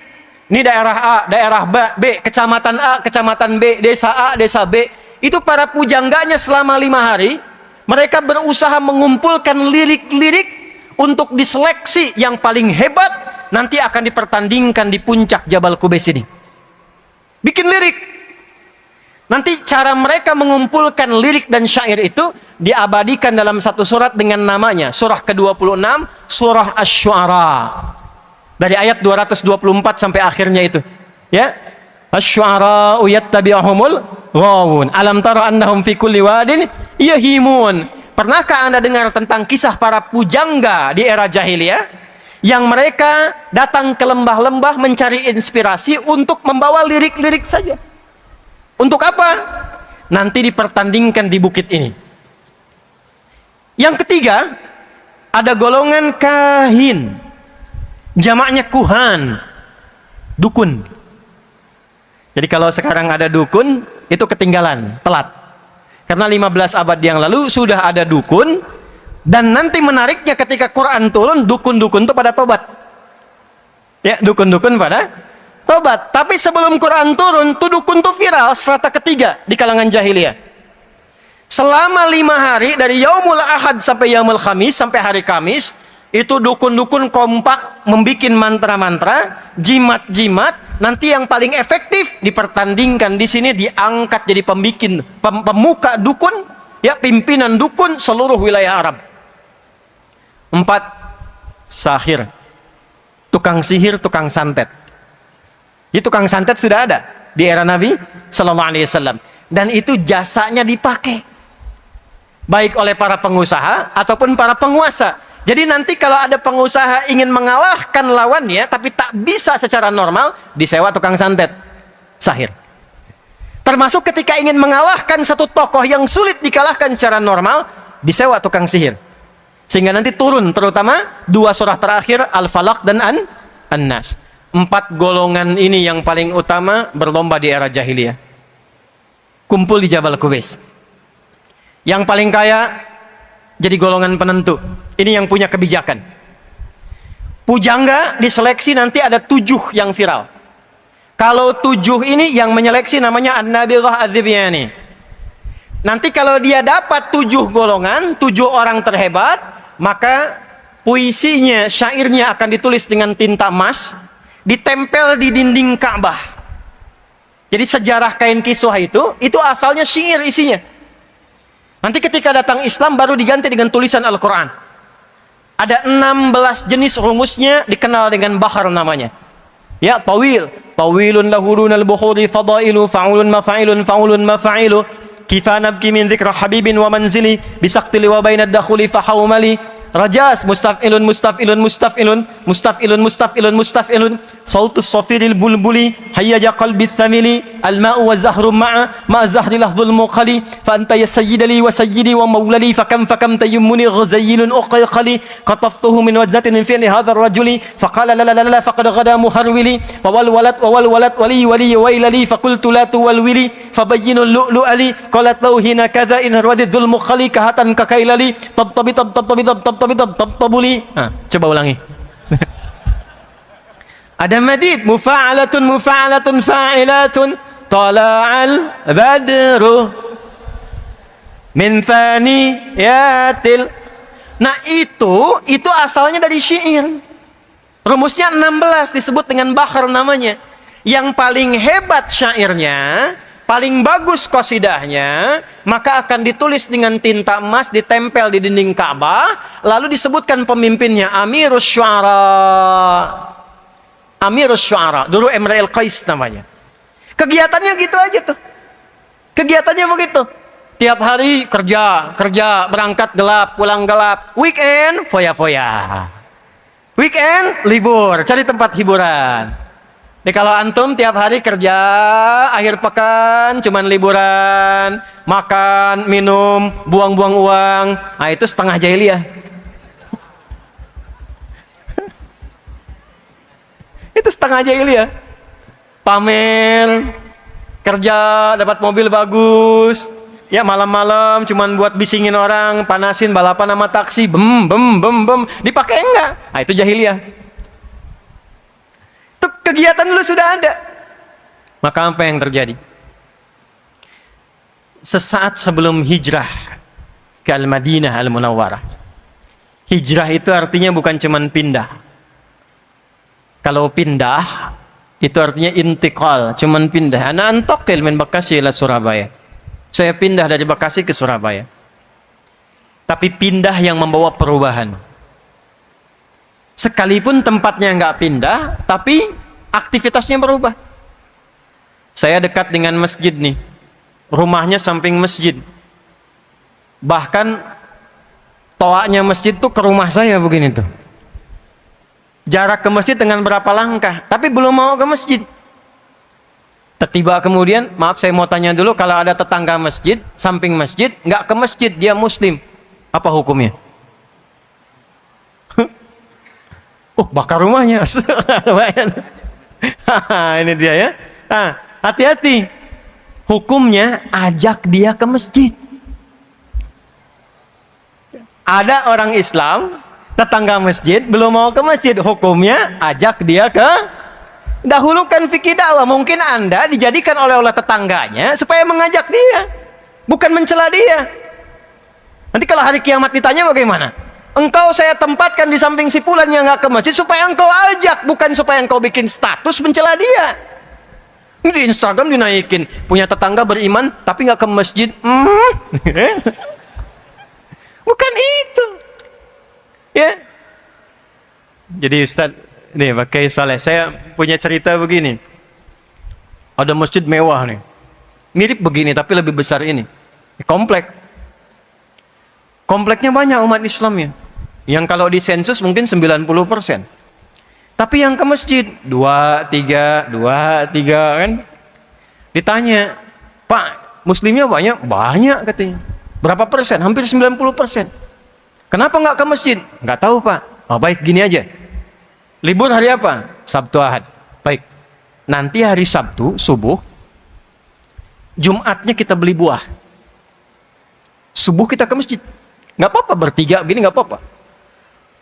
ini daerah A, daerah B, kecamatan A, kecamatan B, desa A, desa B, itu para pujangganya selama 5 hari mereka berusaha mengumpulkan lirik-lirik untuk diseleksi yang paling hebat, nanti akan dipertandingkan di puncak Jabal Qubais ini. Bikin lirik. Nanti cara mereka mengumpulkan lirik dan syair itu diabadikan dalam satu surat dengan namanya, surah ke-26, surah Asy-Syu'ara. Dari ayat 224 sampai akhirnya itu. Ya. Asy-Syu'ara yattabi'uhumul ghawun. Alam tara annahum fi kulli wadin yahimun. Pernahkah Anda dengar tentang kisah para pujangga di era jahiliyah? Yang mereka datang ke lembah-lembah mencari inspirasi untuk membawa lirik-lirik saja. Untuk apa? Nanti dipertandingkan di bukit ini. Yang ketiga, ada golongan kahin. Jamaknya kuhan. Dukun. Jadi kalau sekarang ada dukun, itu ketinggalan, telat. Karena 15 abad yang lalu sudah ada dukun. Dan nanti menariknya ketika Quran turun, dukun-dukun itu pada tobat. Ya, dukun-dukun pada tobat. Tapi sebelum Quran turun, tuh dukun tuh viral, strata ketiga di kalangan jahiliyah. Selama 5 hari, dari yaumul ahad sampai yaumul khamis, sampai hari Kamis, itu dukun-dukun kompak membikin mantra-mantra, jimat-jimat. Nanti yang paling efektif dipertandingkan di sini, diangkat jadi pemuka dukun, ya, pimpinan dukun seluruh wilayah Arab. 4, sahir, tukang sihir, tukang santet. Ini tukang santet sudah ada di era Nabi Sallallahu Alaihi Wasallam, dan itu jasanya dipakai baik oleh para pengusaha ataupun para penguasa. Jadi nanti kalau ada pengusaha ingin mengalahkan lawannya tapi tak bisa secara normal, disewa tukang santet, sahir. Termasuk ketika ingin mengalahkan satu tokoh yang sulit dikalahkan secara normal, disewa tukang sihir. Sehingga nanti turun terutama 2 surah terakhir, Al-Falaq dan An-Nas. 4 golongan ini yang paling utama berlomba di era jahiliyah. Kumpul di Jabal Qubais. Yang paling kaya jadi golongan penentu. Ini yang punya kebijakan. Pujangga diseleksi, nanti ada 7 yang viral. Kalau 7 ini yang menyeleksi namanya An-Nabirah Az-Zibyani. Nanti kalau dia dapat 7 golongan, 7 orang terhebat, maka puisinya, syairnya akan ditulis dengan tinta emas, ditempel di dinding Ka'bah. Jadi sejarah kain kiswah itu asalnya syair isinya. Nanti ketika datang Islam baru diganti dengan tulisan Al-Quran. Ada 16 jenis rumusnya, dikenal dengan bahar namanya. Ya, tawil. Tawilun lahurunal bukhuri fadailu fa'ulun mafa'ilun fa'ulun mafa'ilu. Kifa nabki min dzikra habibin wa manzili bisaqtili wa bainad dakhuli fahawmali. Rajas, mustaf'ilun mustaf'ilun mustaf'ilun mustaf'ilun mustaf'ilun mustaf'ilun. Sautus safiril bulbuli hayyaja qalbi thamili. Al-ma'u wa zahru ma'a ma zahri lahdhul muqali. Fa anta ya sayyidali wa sayyidi wa mawlali. Fakam tayammuni ghazayyilun uqayqali. Qataftuhu min wajzatin min fi'li hadha ar-rajuli. Faqala la la la la faqad ghada muharwili. Wal walad wali wailali. Faqultu la tuwalwili. Fabayyinul lu'lu'ali. Qalat law hina kadha in radidul muqali kahatan kakailali. Tabtabuli. Coba ulangi. Ada madid, mufa'alatun fa'ilatun tala'al badru min thaniyatil. Nah itu asalnya dari syair. Rumusnya 16, disebut dengan bahar namanya. Yang paling hebat syairnya, paling bagus qasidahnya, maka akan ditulis dengan tinta emas, ditempel di dinding Ka'bah, lalu disebutkan pemimpinnya Amirus Syu'ara. Amirus Syu'ara, dulu Imra'il Qais namanya. Kegiatannya gitu aja tuh. Kegiatannya begitu. Tiap hari kerja, berangkat gelap, pulang gelap. Weekend, foya-foya. Weekend, libur, cari tempat hiburan. Jadi kalau antum tiap hari kerja, akhir pekan cuman liburan, makan, minum, buang-buang uang, nah itu setengah jahiliyah. Itu setengah jahiliyah. Pamer, kerja, dapat mobil bagus, ya malam-malam cuman buat bisingin orang, panasin balapan sama taksi, bem, dipakai enggak? Nah itu jahiliyah. Itu kegiatan dulu sudah ada. Maka apa yang terjadi? Sesaat sebelum hijrah ke Al-Madinah Al-Munawwarah. Hijrah itu artinya bukan cuman pindah. Kalau pindah itu artinya intiqal, cuman pindah. Ana antaqil min Bekasi ila Surabaya. Saya pindah dari Bekasi ke Surabaya. Tapi pindah yang membawa perubahan. Sekalipun tempatnya nggak pindah, tapi aktivitasnya berubah. Saya dekat dengan masjid nih. Rumahnya samping masjid. Bahkan toaknya masjid tuh ke rumah saya begini tuh. Jarak ke masjid dengan berapa langkah, tapi belum mau ke masjid. Tiba kemudian, maaf saya mau tanya dulu, kalau ada tetangga masjid, samping masjid, nggak ke masjid, dia muslim, apa hukumnya? Oh, bakar rumahnya. Ini dia ya. Hati-hati. Hukumnya ajak dia ke masjid. Ada orang Islam, tetangga masjid, belum mau ke masjid, hukumnya ajak dia ke. Dahulukan fikih dakwah. Mungkin Anda dijadikan oleh tetangganya supaya mengajak dia, bukan mencela dia. Nanti kalau hari kiamat ditanya bagaimana? Engkau saya tempatkan di samping si fulan yang nggak ke masjid supaya engkau ajak, bukan supaya engkau bikin status mencela dia. Ini di Instagram dinaikin, punya tetangga beriman tapi nggak ke masjid. Bukan itu. Ya. Jadi Ustaz, nih pakai saleh, saya punya cerita begini. Ada masjid mewah nih. Mirip begini tapi lebih besar ini. Komplek. Kompleknya banyak umat Islamnya. Yang kalau di sensus mungkin 90%. Tapi yang ke masjid 2, 3 kan. Ditanya, "Pak, muslimnya banyak?" Banyak katanya. Berapa persen? Hampir 90%. Kenapa nggak ke masjid? Nggak tahu, Pak. Oh, baik, gini aja. Libur hari apa? Sabtu Ahad. Baik. Nanti hari Sabtu subuh, Jumatnya kita beli buah. Subuh kita ke masjid. Nggak apa-apa, bertiga begini nggak apa-apa.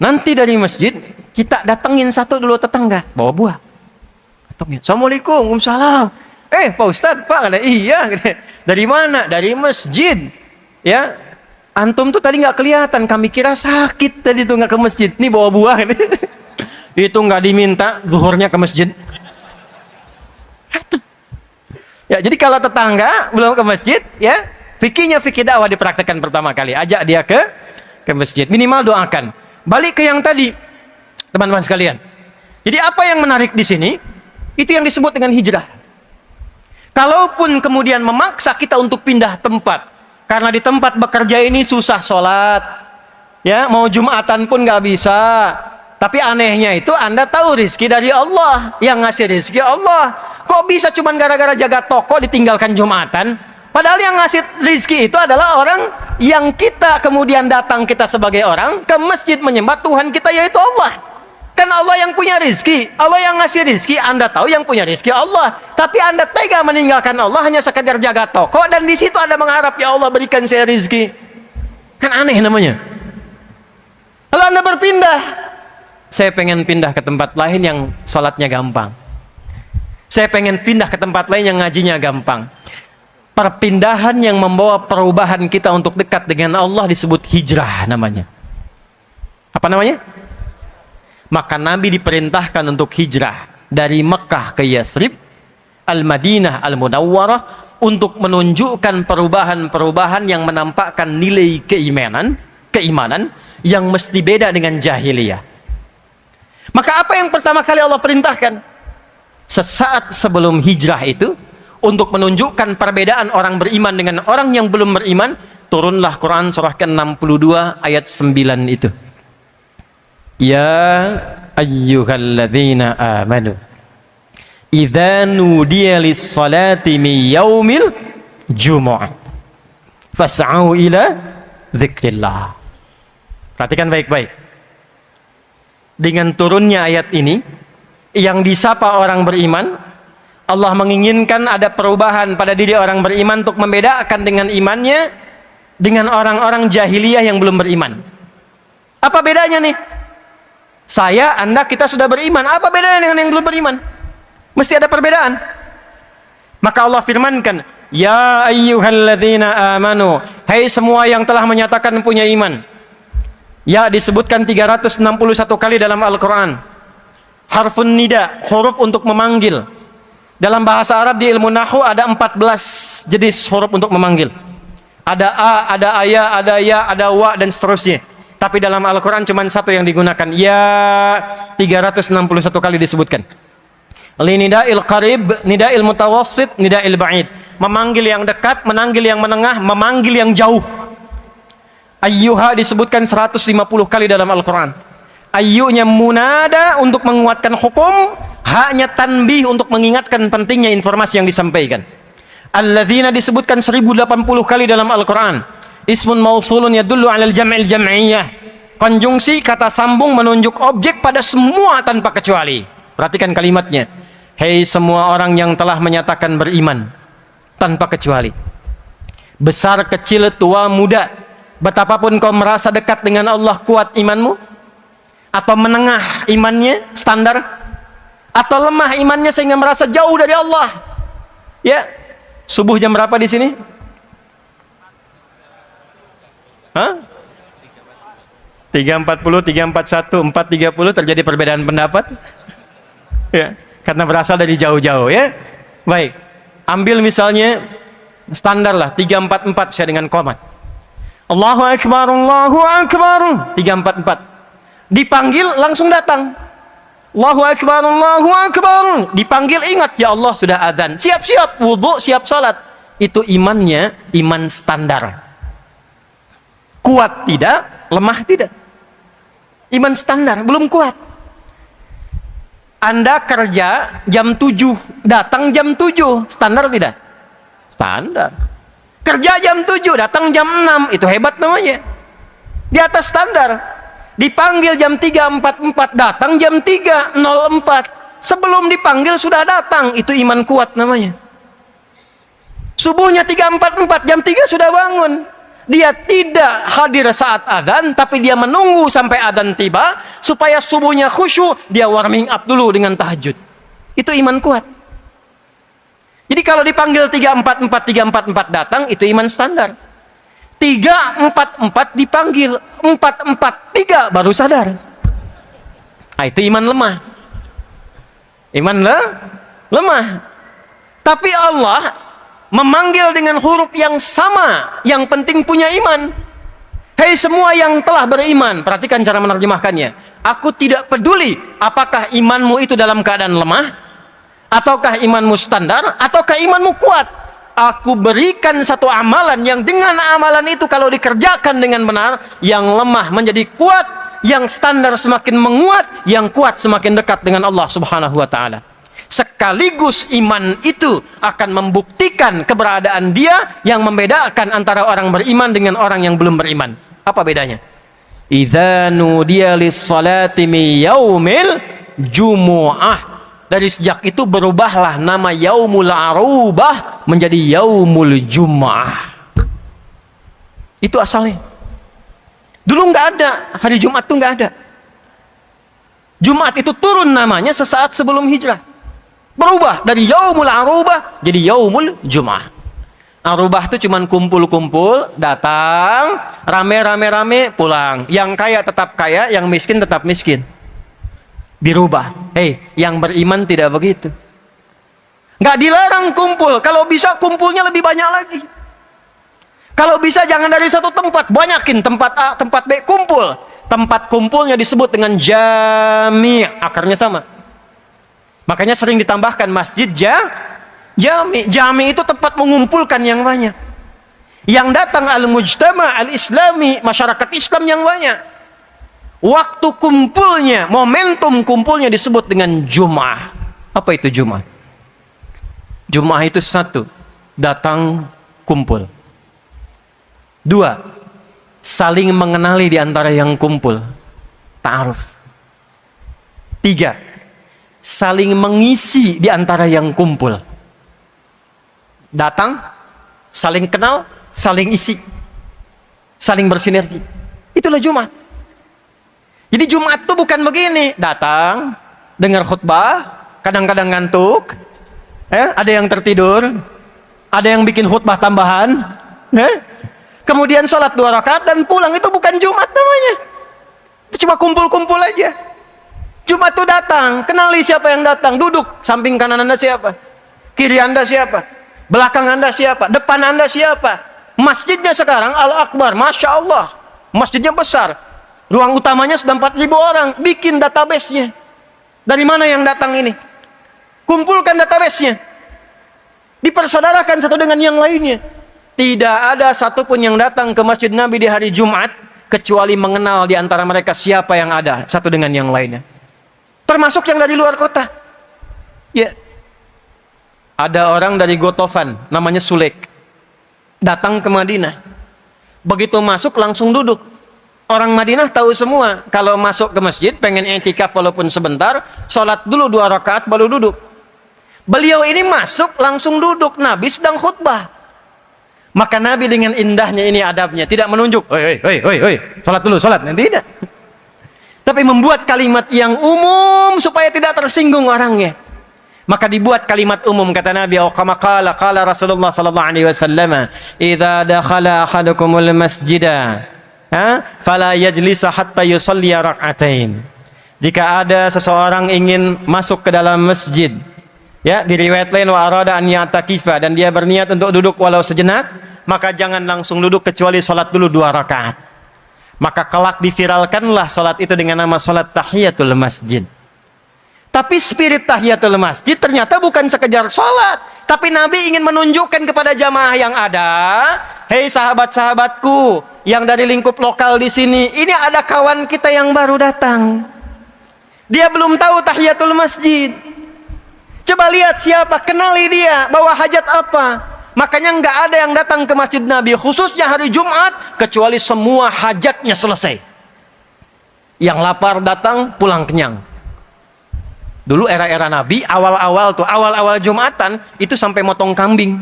Nanti dari masjid kita datengin satu dulu tetangga, bawa buah. Datengin. Assalamualaikum, waalaikumsalam. Pak Ustadz, Pak, ada iya. Dari mana? Dari masjid. Ya, antum tuh tadi nggak kelihatan, kami kira sakit tadi tuh nggak ke masjid. Nih bawa buah. Itu nggak diminta, zuhurnya ke masjid. Ya, jadi kalau tetangga belum ke masjid, ya, fikihnya fikih dakwah dipraktekkan pertama kali. Ajak dia ke masjid. Minimal doakan. Balik ke yang tadi, teman-teman sekalian. Jadi apa yang menarik di sini? Itu yang disebut dengan hijrah. Kalaupun kemudian memaksa kita untuk pindah tempat, karena di tempat bekerja ini susah sholat, ya, mau Jumatan pun nggak bisa. Tapi anehnya itu Anda tahu rizki dari Allah, yang ngasih rizki Allah. Kok bisa cuman gara-gara jaga toko ditinggalkan Jumatan? Padahal yang ngasih rizki itu adalah orang yang kita kemudian datang, kita sebagai orang ke masjid menyembah Tuhan kita, yaitu Allah. Kan Allah yang punya rizki, Allah yang ngasih rizki. Anda tahu yang punya rizki Allah, tapi Anda tega meninggalkan Allah hanya sekedar jaga toko, dan di situ Anda mengharap, ya Allah berikan saya rizki. Kan aneh namanya. Kalau Anda berpindah, saya pengen pindah ke tempat lain yang sholatnya gampang. Saya pengen pindah ke tempat lain yang ngajinya gampang. Perpindahan yang membawa perubahan kita untuk dekat dengan Allah disebut hijrah namanya. Apa namanya? Maka Nabi diperintahkan untuk hijrah dari Mekah ke Yathrib, Al-Madinah Al-Munawwarah, untuk menunjukkan perubahan-perubahan yang menampakkan nilai keimanan yang mesti beda dengan jahiliyah. Maka apa yang pertama kali Allah perintahkan? Sesaat sebelum hijrah itu, untuk menunjukkan perbedaan orang beriman dengan orang yang belum beriman, turunlah Quran surah ke-62 ayat 9 itu. Ya ayyuhalladzina amanu idza nudiya lis-salati min yaumil jumu'ah fas'au ila dzikrillah. Perhatikan baik-baik. Dengan turunnya ayat ini, yang disapa orang beriman, Allah menginginkan ada perubahan pada diri orang beriman untuk membedakan dengan imannya dengan orang-orang jahiliyah yang belum beriman. Apa bedanya nih? Saya, Anda, kita sudah beriman. Apa bedanya dengan yang belum beriman? Mesti ada perbedaan. Maka Allah firmankan, Ya ayyuhalladzina amanu, hai semua yang telah menyatakan punya iman. Ya disebutkan 361 kali dalam Al-Quran. Harfun nida, huruf untuk memanggil. Dalam bahasa Arab di ilmu Nahwu ada 14 jenis huruf untuk memanggil. Ada a, ada aya, ada ya, ada wa, dan seterusnya. Tapi dalam Al-Quran cuma satu yang digunakan. Ya 361 kali disebutkan. Linida'il qarib, nida'il mutawassit, nida'il ba'id. Memanggil yang dekat, memanggil yang menengah, memanggil yang jauh. Ayyuha disebutkan 150 kali dalam Al-Quran. Ayyunya munada untuk menguatkan hukum, haknya tanbih untuk mengingatkan pentingnya informasi yang disampaikan. Alladzina disebutkan 1080 kali dalam Al-Quran. Ismun mausulun yadullu alal jam'il jam'iyah. Konjungsi kata sambung menunjuk objek pada semua tanpa kecuali. Perhatikan kalimatnya. Hei semua orang yang telah menyatakan beriman, tanpa kecuali. Besar, kecil, tua, muda. Betapapun kau merasa dekat dengan Allah, kuat imanmu, atau menengah imannya, standar, atau lemah imannya sehingga merasa jauh dari Allah. Ya, subuh jam berapa di sini? Hah? 3.40, 3.41, 4.30 terjadi perbedaan pendapat. Ya, karena berasal dari jauh-jauh ya. Baik, ambil misalnya standar lah 3.44 bisa dengan komat. Allahu Akbar, Allahu Akbar. 344. Dipanggil langsung datang. Allahu Akbar, Allahu Akbar. Dipanggil ingat, ya Allah sudah adzan. Siap-siap wudu, siap salat. Itu imannya, iman standar. Kuat tidak, lemah tidak. Iman standar, belum kuat. Anda kerja jam 7, datang jam 7. Standar tidak? Standar. Kerja jam 7, datang jam 6, itu hebat namanya. Di atas standar. Dipanggil jam 3.44, datang jam 3.04. Sebelum dipanggil sudah datang, itu iman kuat namanya. Subuhnya 3.44, jam 3 sudah bangun. Dia tidak hadir saat adzan, tapi dia menunggu sampai adzan tiba, supaya subuhnya khusyuk, dia warming up dulu dengan tahajud. Itu iman kuat. Jadi kalau dipanggil 344 datang, itu iman standar. 344 dipanggil, 443 baru sadar. Nah, itu iman lemah. Iman lemah. Tapi Allah memanggil dengan huruf yang sama, yang penting punya iman. Hei semua yang telah beriman, perhatikan cara menerjemahkannya. Aku tidak peduli apakah imanmu itu dalam keadaan lemah, ataukah imanmu standar, ataukah imanmu kuat. Aku berikan satu amalan yang dengan amalan itu kalau dikerjakan dengan benar, yang lemah menjadi kuat, yang standar semakin menguat, yang kuat semakin dekat dengan Allah Subhanahu wa ta'ala. Sekaligus iman itu akan membuktikan keberadaan dia yang membedakan antara orang beriman dengan orang yang belum beriman. Apa bedanya? Idza nudiya lis-salati min yaumil jumu'ah. Dari sejak itu berubahlah nama Yaumul Arubah menjadi Yaumul Jum'ah. Itu asalnya. Dulu nggak ada, hari Jumat itu nggak ada. Jumat itu turun namanya sesaat sebelum hijrah. Berubah dari Yaumul Arubah jadi Yaumul Jum'ah. Arubah itu cuman kumpul-kumpul, datang, rame-rame pulang. Yang kaya tetap kaya, yang miskin tetap miskin. Dirubah. Yang beriman tidak begitu. Nggak dilarang kumpul. Kalau bisa kumpulnya lebih banyak lagi. Kalau bisa jangan dari satu tempat, banyakin tempat A, tempat B, kumpul. tempat kumpulnya disebut dengan jami', akarnya sama. Makanya sering ditambahkan masjid jami'. Jami' itu tempat mengumpulkan yang banyak. Yang datang al-mujtama' al-islami, masyarakat Islam yang banyak. Waktu kumpulnya, momentum kumpulnya disebut dengan Jum'ah. Apa itu Jum'ah? Jum'ah itu satu, datang kumpul. Dua, saling mengenali di antara yang kumpul, ta'aruf. Tiga, saling mengisi di antara yang kumpul. Datang, saling kenal, saling isi, saling bersinergi. Itulah Jumat. Jadi Jumat itu bukan begini, datang, dengar khutbah, kadang-kadang ngantuk, ada yang tertidur, ada yang bikin khutbah tambahan, kemudian sholat 2 rakaat dan pulang. Itu bukan Jumat namanya. Itu cuma kumpul-kumpul aja. Jumat itu datang, kenali siapa yang datang, duduk samping kanan Anda siapa, kiri Anda siapa, belakang Anda siapa, depan Anda siapa. Masjidnya sekarang Al-Akbar, Masya Allah, masjidnya besar, ruang utamanya sudah 4.000 orang. Bikin database-nya, dari mana yang datang ini, kumpulkan database-nya, dipersaudarakan satu dengan yang lainnya. Tidak ada satupun yang datang ke masjid Nabi di hari Jumat kecuali mengenal di antara mereka siapa yang ada satu dengan yang lainnya, termasuk yang dari luar kota. Ya, ada orang dari Gotofan namanya Sulek datang ke Madinah. Begitu masuk langsung duduk. Orang Madinah tahu semua kalau masuk ke masjid pengen i'tikaf walaupun sebentar, sholat dulu 2 rakaat baru duduk. Beliau ini masuk langsung duduk, Nabi sedang khutbah. Maka Nabi dengan indahnya ini adabnya, tidak menunjuk, "Hoi, salat dulu, salat." Tidak. Tapi membuat kalimat yang umum supaya tidak tersinggung orangnya. Maka dibuat kalimat umum, kata Nabi, kama qala Rasulullah sallallahu alaihi wasallam, "Idza dakhala ahadukumul masjida, fala yajlisa hatta yusalli rak'atain." Jika ada seseorang ingin masuk ke dalam masjid, ya, di riwayat lain wa arada an ya'takifa, dan dia berniat untuk duduk walau sejenak, maka jangan langsung duduk kecuali salat dulu 2 rakaat. Maka kelak diviralkanlah salat itu dengan nama salat tahiyatul masjid. Tapi spirit tahiyatul masjid ternyata bukan sekedar salat, tapi Nabi ingin menunjukkan kepada jamaah yang ada, "Hei sahabat-sahabatku yang dari lingkup lokal di sini, ini ada kawan kita yang baru datang. Dia belum tahu tahiyatul masjid. Coba lihat siapa, kenali dia, bawa hajat apa." Makanya nggak ada yang datang ke masjid Nabi khususnya hari Jumat kecuali semua hajatnya selesai. Yang lapar datang, pulang kenyang. Dulu era-era Nabi, awal-awal Jumatan itu sampai motong kambing.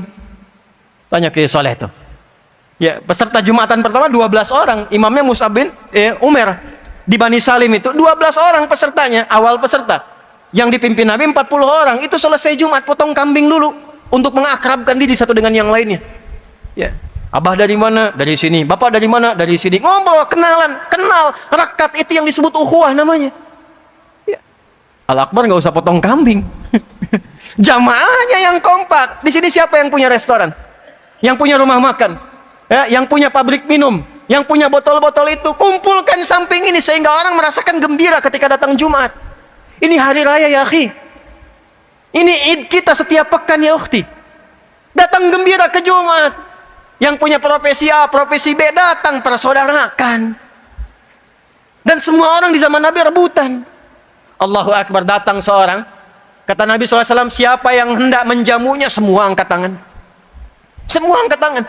Tanya ke Soleh tuh. Ya, peserta Jumatan pertama 12 orang, imamnya Mus'ab bin Umair. Di Bani Salim itu 12 orang pesertanya, awal peserta. Yang dipimpin Nabi 40 orang, itu selesai Jumat potong kambing dulu untuk mengakrabkan diri satu dengan yang lainnya. Ya, abah dari mana? Dari sini. Bapak dari mana? Dari sini. Ngobrol, kenalan, kenal. Rakat itu yang disebut ukhuwah namanya. Ya. Al-Akbar nggak usah potong kambing. Jamaahnya yang kompak. Di sini siapa yang punya restoran? Yang punya rumah makan? Ya, yang punya pabrik minum? Yang punya botol-botol itu? Kumpulkan samping ini sehingga orang merasakan gembira ketika datang Jumat. Ini hari raya ya akhi. Ini Id kita setiap pekan ya ukhti. Datang gembira ke Jumat. Yang punya profesi A, profesi B datang persaudarakan. Dan semua orang di zaman Nabi rebutan. Allahu Akbar, datang seorang. Kata Nabi SAW, siapa yang hendak menjamunya, semua angkat tangan. Semua angkat tangan.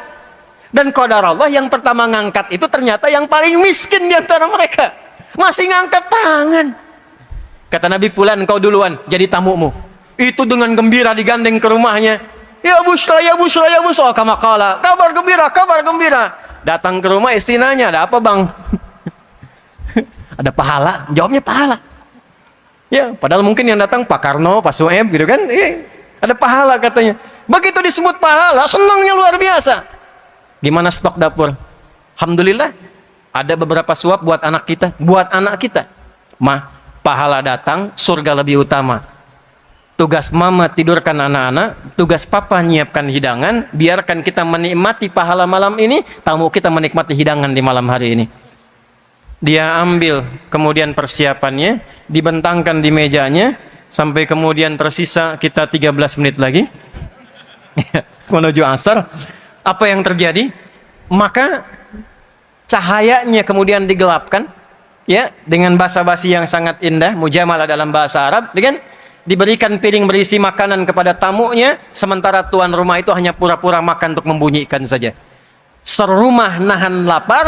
Dan qadar Allah yang pertama ngangkat itu ternyata yang paling miskin di antara mereka. Masih ngangkat tangan. Kata Nabi, fulan kau duluan jadi tamumu. Itu dengan gembira digandeng ke rumahnya. Ya Busra, ya Busra, ya Busra. Kama qala, kabar gembira, kabar gembira. Datang ke rumah istri nanya, ada apa bang? Ada pahala? Jawabnya pahala. Ya, padahal mungkin yang datang Pak Karno, Pak Sueb gitu kan. Ada pahala katanya. Begitu disebut pahala, senangnya luar biasa. Gimana stok dapur? Alhamdulillah, ada beberapa suap buat anak kita. Buat anak kita. Mah, pahala datang, surga lebih utama. Tugas mama tidurkan anak-anak, tugas papa nyiapkan hidangan, biarkan kita menikmati pahala malam ini, tamu kita menikmati hidangan di malam hari ini. Dia ambil kemudian persiapannya, dibentangkan di mejanya, sampai kemudian tersisa kita 13 menit lagi menuju asar. Apa yang terjadi? Maka cahayanya kemudian digelapkan, ya, dengan basa-basi yang sangat indah, mujamalah dalam bahasa Arab, dengan diberikan piring berisi makanan kepada tamunya, sementara tuan rumah itu hanya pura-pura makan untuk membunyikan saja. Serumah nahan lapar,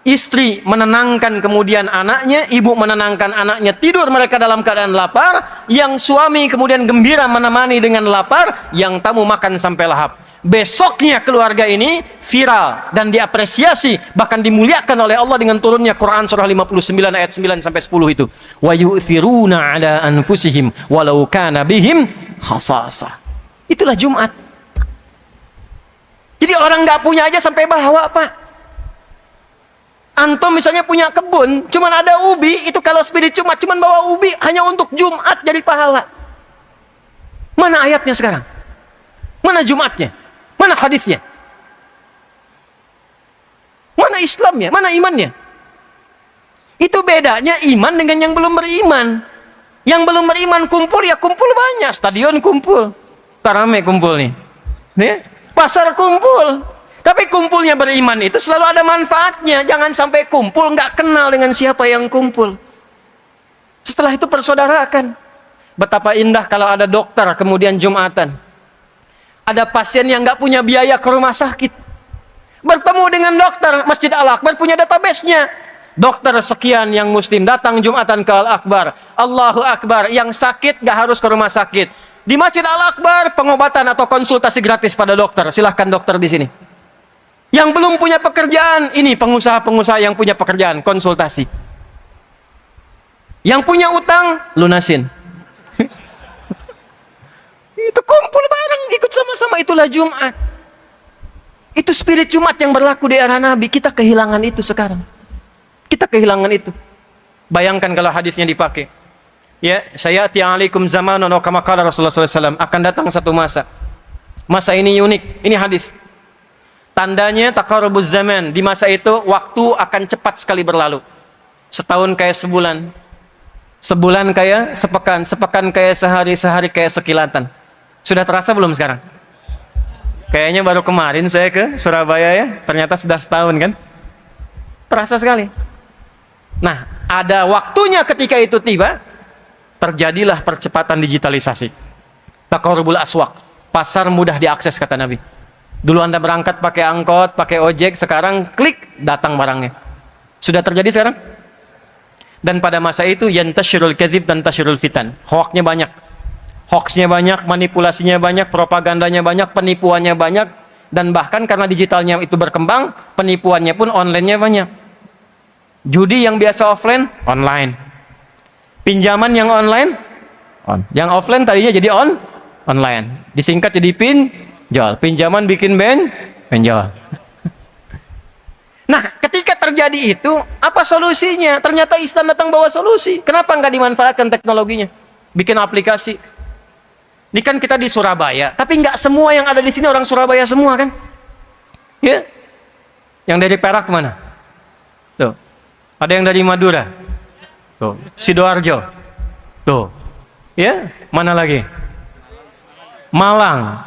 istri menenangkan kemudian anaknya, ibu menenangkan anaknya, tidur mereka dalam keadaan lapar, yang suami kemudian gembira menemani dengan lapar, yang tamu makan sampai lahap. Besoknya keluarga ini viral dan diapresiasi, bahkan dimuliakan oleh Allah dengan turunnya Quran surah 59 ayat 9 sampai 10 itu. Wa yu'thiruna ala anfusihim walau kana bihim khasasah. Itulah Jumat. Jadi orang nggak punya aja sampai bawa, Pak. Antum misalnya punya kebun, cuman ada ubi, itu kalau spirit Jumat cuman bawa ubi hanya untuk Jumat jadi pahala. Mana ayatnya sekarang? Mana Jumatnya? Mana hadisnya? Mana Islamnya? Mana imannya? Itu bedanya iman dengan yang belum beriman. Yang belum beriman kumpul, ya kumpul banyak. Stadion kumpul. Tarame kumpul nih. Pasar kumpul. Tapi kumpulnya beriman itu selalu ada manfaatnya. Jangan sampai kumpul nggak kenal dengan siapa yang kumpul. Setelah itu persaudarakan. Betapa indah kalau ada dokter kemudian Jumatan. Ada pasien yang nggak punya biaya ke rumah sakit, bertemu dengan dokter. Masjid Al-Akbar punya database-nya. Dokter sekian yang muslim datang Jumatan ke Al-Akbar. Allahu Akbar. Yang sakit nggak harus ke rumah sakit. Di Masjid Al-Akbar pengobatan atau konsultasi gratis pada dokter. Silahkan dokter di sini. Yang belum punya pekerjaan, ini pengusaha-pengusaha yang punya pekerjaan, konsultasi. Yang punya utang, lunasin. Itu kumpul bareng, ikut sama-sama, itulah Jumat. Itu spirit Jumat yang berlaku di era Nabi. Kita kehilangan itu sekarang. Kita kehilangan itu. Bayangkan kalau hadisnya dipakai. Ya, sayati alaikum zamanun kama qala Rasulullah SAW. Akan datang satu masa. Masa ini unik. Ini hadis. Tandanya taqarrubuz zaman. Di masa itu waktu akan cepat sekali berlalu. Setahun kayak sebulan. Sebulan kayak sepekan. Sepekan kayak sehari. Sehari kayak sekilatan. Sudah terasa belum sekarang? Kayaknya baru kemarin saya ke Surabaya ya. Ternyata sudah setahun kan? Terasa sekali. Nah, ada waktunya ketika itu tiba, terjadilah percepatan digitalisasi. Taqarrubul aswaq. Pasar mudah diakses kata Nabi. Dulu Anda berangkat pakai angkot, pakai ojek, sekarang klik datang barangnya. Sudah terjadi sekarang? Dan pada masa itu yantashirul kadzib dan tashirul fitan. Hoaxnya banyak. Hoaxnya banyak, manipulasinya banyak, propagandanya banyak, penipuannya banyak, dan bahkan karena digitalnya itu berkembang, penipuannya pun online-nya banyak. Judi yang biasa offline, online. Pinjaman yang online, yang offline tadinya jadi online. Disingkat jadi pinjol. Pinjaman bikin penjol. Nah, ketika terjadi itu, apa solusinya? Ternyata Islam datang bawa solusi. Kenapa nggak dimanfaatkan teknologinya? Bikin aplikasi. Ini kan kita di Surabaya, tapi nggak semua yang ada di sini orang Surabaya semua kan? Ya, yang dari Perak mana? Tuh, ada yang dari Madura, tuh, Sidoarjo, tuh, ya, mana lagi? Malang,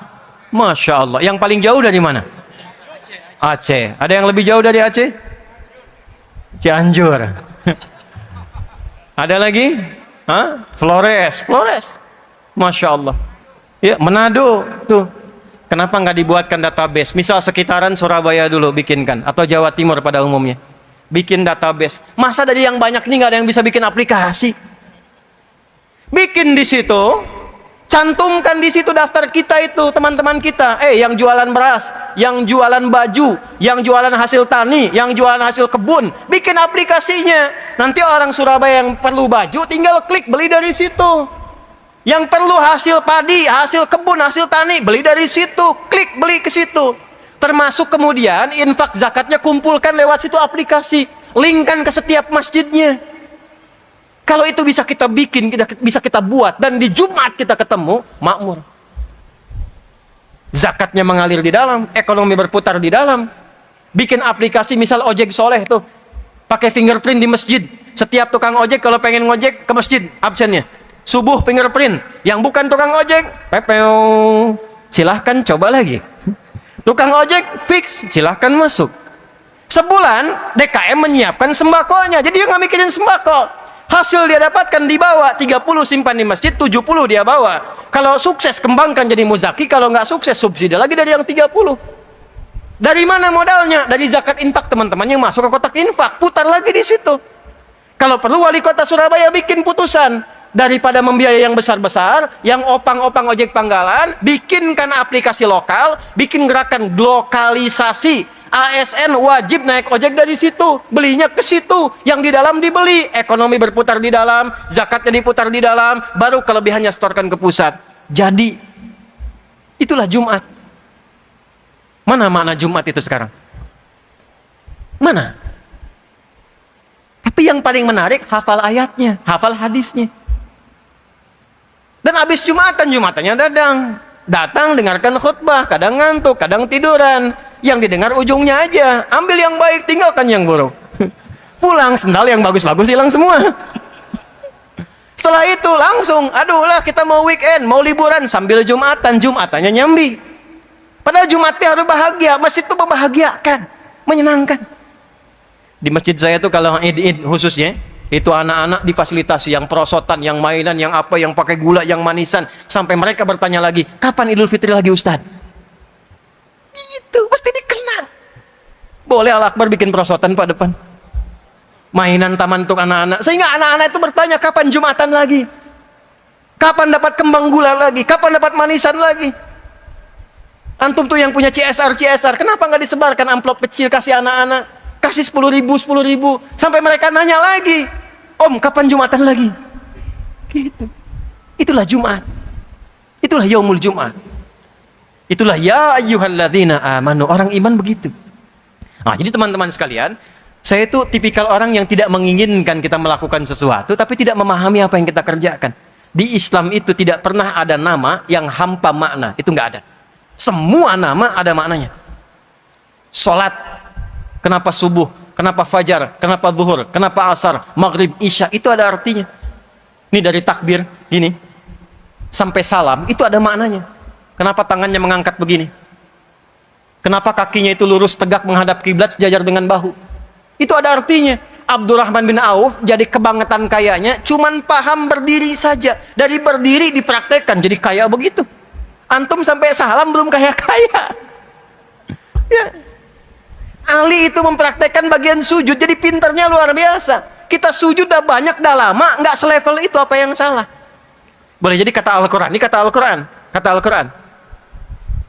Masya Allah. Yang paling jauh dari mana? Aceh. Ada yang lebih jauh dari Aceh? Cianjur. Ada lagi? Flores, Masya Allah. Ya, Manado tuh. Kenapa nggak dibuatkan database? Misal sekitaran Surabaya dulu bikinkan, atau Jawa Timur pada umumnya. Bikin database. Masa dari yang banyak ini nggak ada yang bisa bikin aplikasi? Bikin di situ, cantumkan di situ daftar kita itu, teman-teman kita. Yang jualan beras, yang jualan baju, yang jualan hasil tani, yang jualan hasil kebun. Bikin aplikasinya. Nanti orang Surabaya yang perlu baju, tinggal klik beli dari situ. Yang perlu hasil padi, hasil kebun, hasil tani, beli dari situ, klik beli ke situ. Termasuk kemudian infak zakatnya kumpulkan lewat situ aplikasi, linkkan ke setiap masjidnya. Kalau itu bisa kita bikin, bisa kita buat, dan di Jumat kita ketemu, makmur. Zakatnya mengalir di dalam, ekonomi berputar di dalam. Bikin aplikasi misal ojek soleh tuh, Pakai fingerprint di masjid. Setiap tukang ojek kalau pengen ngojek ke masjid, absennya. Subuh fingerprint. Yang bukan tukang ojek, pepeo. Silahkan coba lagi. Tukang ojek fix, silahkan masuk. Sebulan DKM menyiapkan sembakonya. Jadi dia nggak mikirin sembako. Hasil dia dapatkan dibawa, 30 simpan di masjid, 70 dia bawa. Kalau sukses kembangkan jadi muzaki, kalau nggak sukses subsidi lagi dari yang 30. Dari mana modalnya? Dari zakat infak teman-teman yang masuk ke kotak infak, putar lagi di situ. Kalau perlu wali kota Surabaya bikin putusan, daripada membiayai yang besar-besar, yang opang-opang ojek panggalan, bikinkan aplikasi lokal, bikin gerakan lokalisasi. ASN wajib naik ojek dari situ, belinya ke situ, yang di dalam dibeli, ekonomi berputar di dalam, zakatnya diputar di dalam, baru kelebihannya setorkan ke pusat. Jadi itulah Jumat. Mana makna Jumat itu sekarang? Mana? Tapi yang paling menarik, hafal ayatnya, hafal hadisnya. Dan habis Jumatannya datang dengarkan khutbah, kadang ngantuk, kadang tiduran. Yang didengar ujungnya aja. Ambil yang baik, tinggalkan yang buruk. Pulang, sendal yang bagus-bagus hilang semua. Setelah itu langsung, aduh lah kita mau weekend, mau liburan sambil Jumatannya nyambi. Padahal Jumatnya harus bahagia, masjid itu membahagiakan, menyenangkan. Di masjid saya tuh kalau Id khususnya, itu anak-anak difasilitasi yang perosotan, yang mainan, yang apa, yang pakai gula, yang manisan, sampai mereka bertanya lagi, kapan Idul Fitri lagi Ustaz? Itu pasti dikenal. Boleh Allah Akbar bikin perosotan Pak depan. Mainan taman untuk anak-anak, sehingga anak-anak itu bertanya kapan Jumatan lagi, kapan dapat kembang gula lagi, kapan dapat manisan lagi. Antum tuh yang punya CSR, kenapa nggak disebarkan amplop kecil kasih anak-anak, kasih 10.000 sampai mereka nanya lagi, Om kapan Jumatan lagi? Gitu. Itulah Jumat, itulah Yaumul Jumat, itulah ya ayyuhalladzina amanu, orang iman begitu. Nah, jadi teman-teman sekalian, saya itu tipikal orang yang tidak menginginkan kita melakukan sesuatu tapi tidak memahami apa yang kita kerjakan. Di Islam itu tidak pernah ada nama yang hampa makna, itu nggak ada. Semua nama ada maknanya. Salat, kenapa subuh, kenapa fajar, kenapa zuhur, kenapa asar, maghrib, isya, itu ada artinya. Ini dari takbir gini sampai salam itu ada maknanya. Kenapa tangannya mengangkat begini, kenapa kakinya itu lurus tegak menghadap kiblat sejajar dengan bahu, itu ada artinya. Abdurrahman bin Auf jadi kebangetan kayanya cuman paham berdiri saja, dari berdiri dipraktekkan jadi kaya begitu. Antum sampai salam belum kaya-kaya ya. Ali itu mempraktekkan bagian sujud jadi pinternya luar biasa. Kita sujud dah banyak, dah lama, nggak selevel itu, apa yang salah? Boleh jadi kata Al-Quran, ini kata Al-Quran,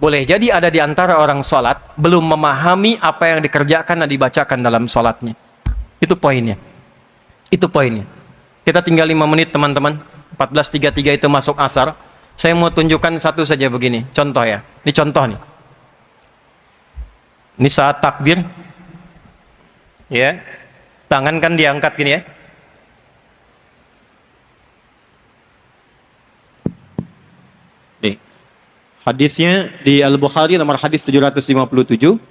boleh jadi ada di antara orang sholat belum memahami apa yang dikerjakan dan dibacakan dalam sholatnya. Itu poinnya. Kita tinggal 5 menit teman-teman, 14.33 itu masuk asar. Saya mau tunjukkan satu saja begini, contoh ya. Ini contoh nih. Ini saat takbir, ya, tangan kan diangkat gini ya. Nih, hadisnya di Al-Bukhari nomor hadis 757,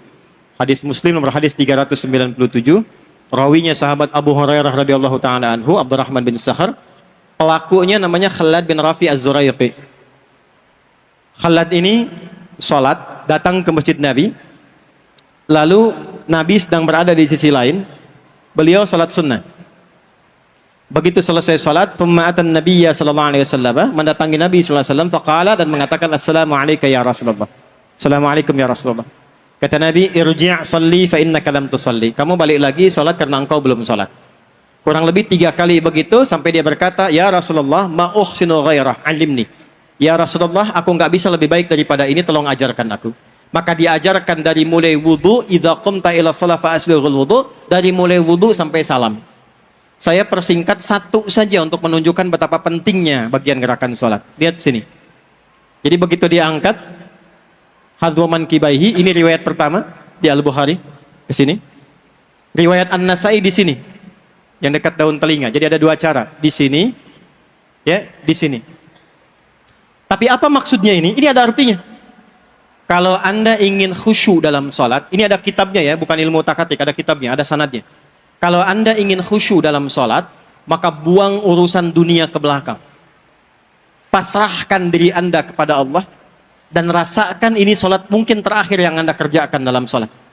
hadis Muslim nomor hadis 397, rawinya sahabat Abu Hurairah radhiyallahu taala anhu, Abdurrahman bin Sakhar, pelakunya namanya Khalad bin Rafi Az-Zuraiqi. Khalad ini sholat, datang ke masjid Nabi. Lalu Nabi sedang berada di sisi lain, beliau salat sunnah. Begitu selesai salat, thumma atan nabiyya sallallahu alaihi wasallam, mendatangi Nabi sallallahu alaihi wasallam, faqala, dan mengatakan assalamu alayka ya Rasulullah. Assalamualaikum ya Rasulullah. Kata Nabi, irji' salli fa innaka lam tusalli. Kamu balik lagi salat karena engkau belum salat. Kurang lebih 3 kali begitu sampai dia berkata, ya Rasulullah, ma uhsinu ghairah, alimni. Ya Rasulullah, aku enggak bisa lebih baik daripada ini, tolong ajarkan aku. Maka diajarkan dari mulai wudu, idza qumta ila shalah fa asbighul wudu, dari mulai wudu sampai salam. Saya persingkat satu saja untuk menunjukkan betapa pentingnya bagian gerakan salat. Lihat sini. Jadi begitu dia angkat hadwaman kibaihi, ini riwayat pertama di Al-Bukhari ke sini. Riwayat An-Nasai di sini. Yang dekat daun telinga. Jadi ada 2 cara, di sini ya, di sini. Tapi apa maksudnya ini? Ini ada artinya. Kalau Anda ingin khusyuk dalam salat, ini ada kitabnya ya, bukan ilmu takatik, ada kitabnya, ada sanadnya. Kalau Anda ingin khusyuk dalam sholat, maka buang urusan dunia ke belakang. Pasrahkan diri Anda kepada Allah dan rasakan ini sholat mungkin terakhir yang Anda kerjakan dalam sholat.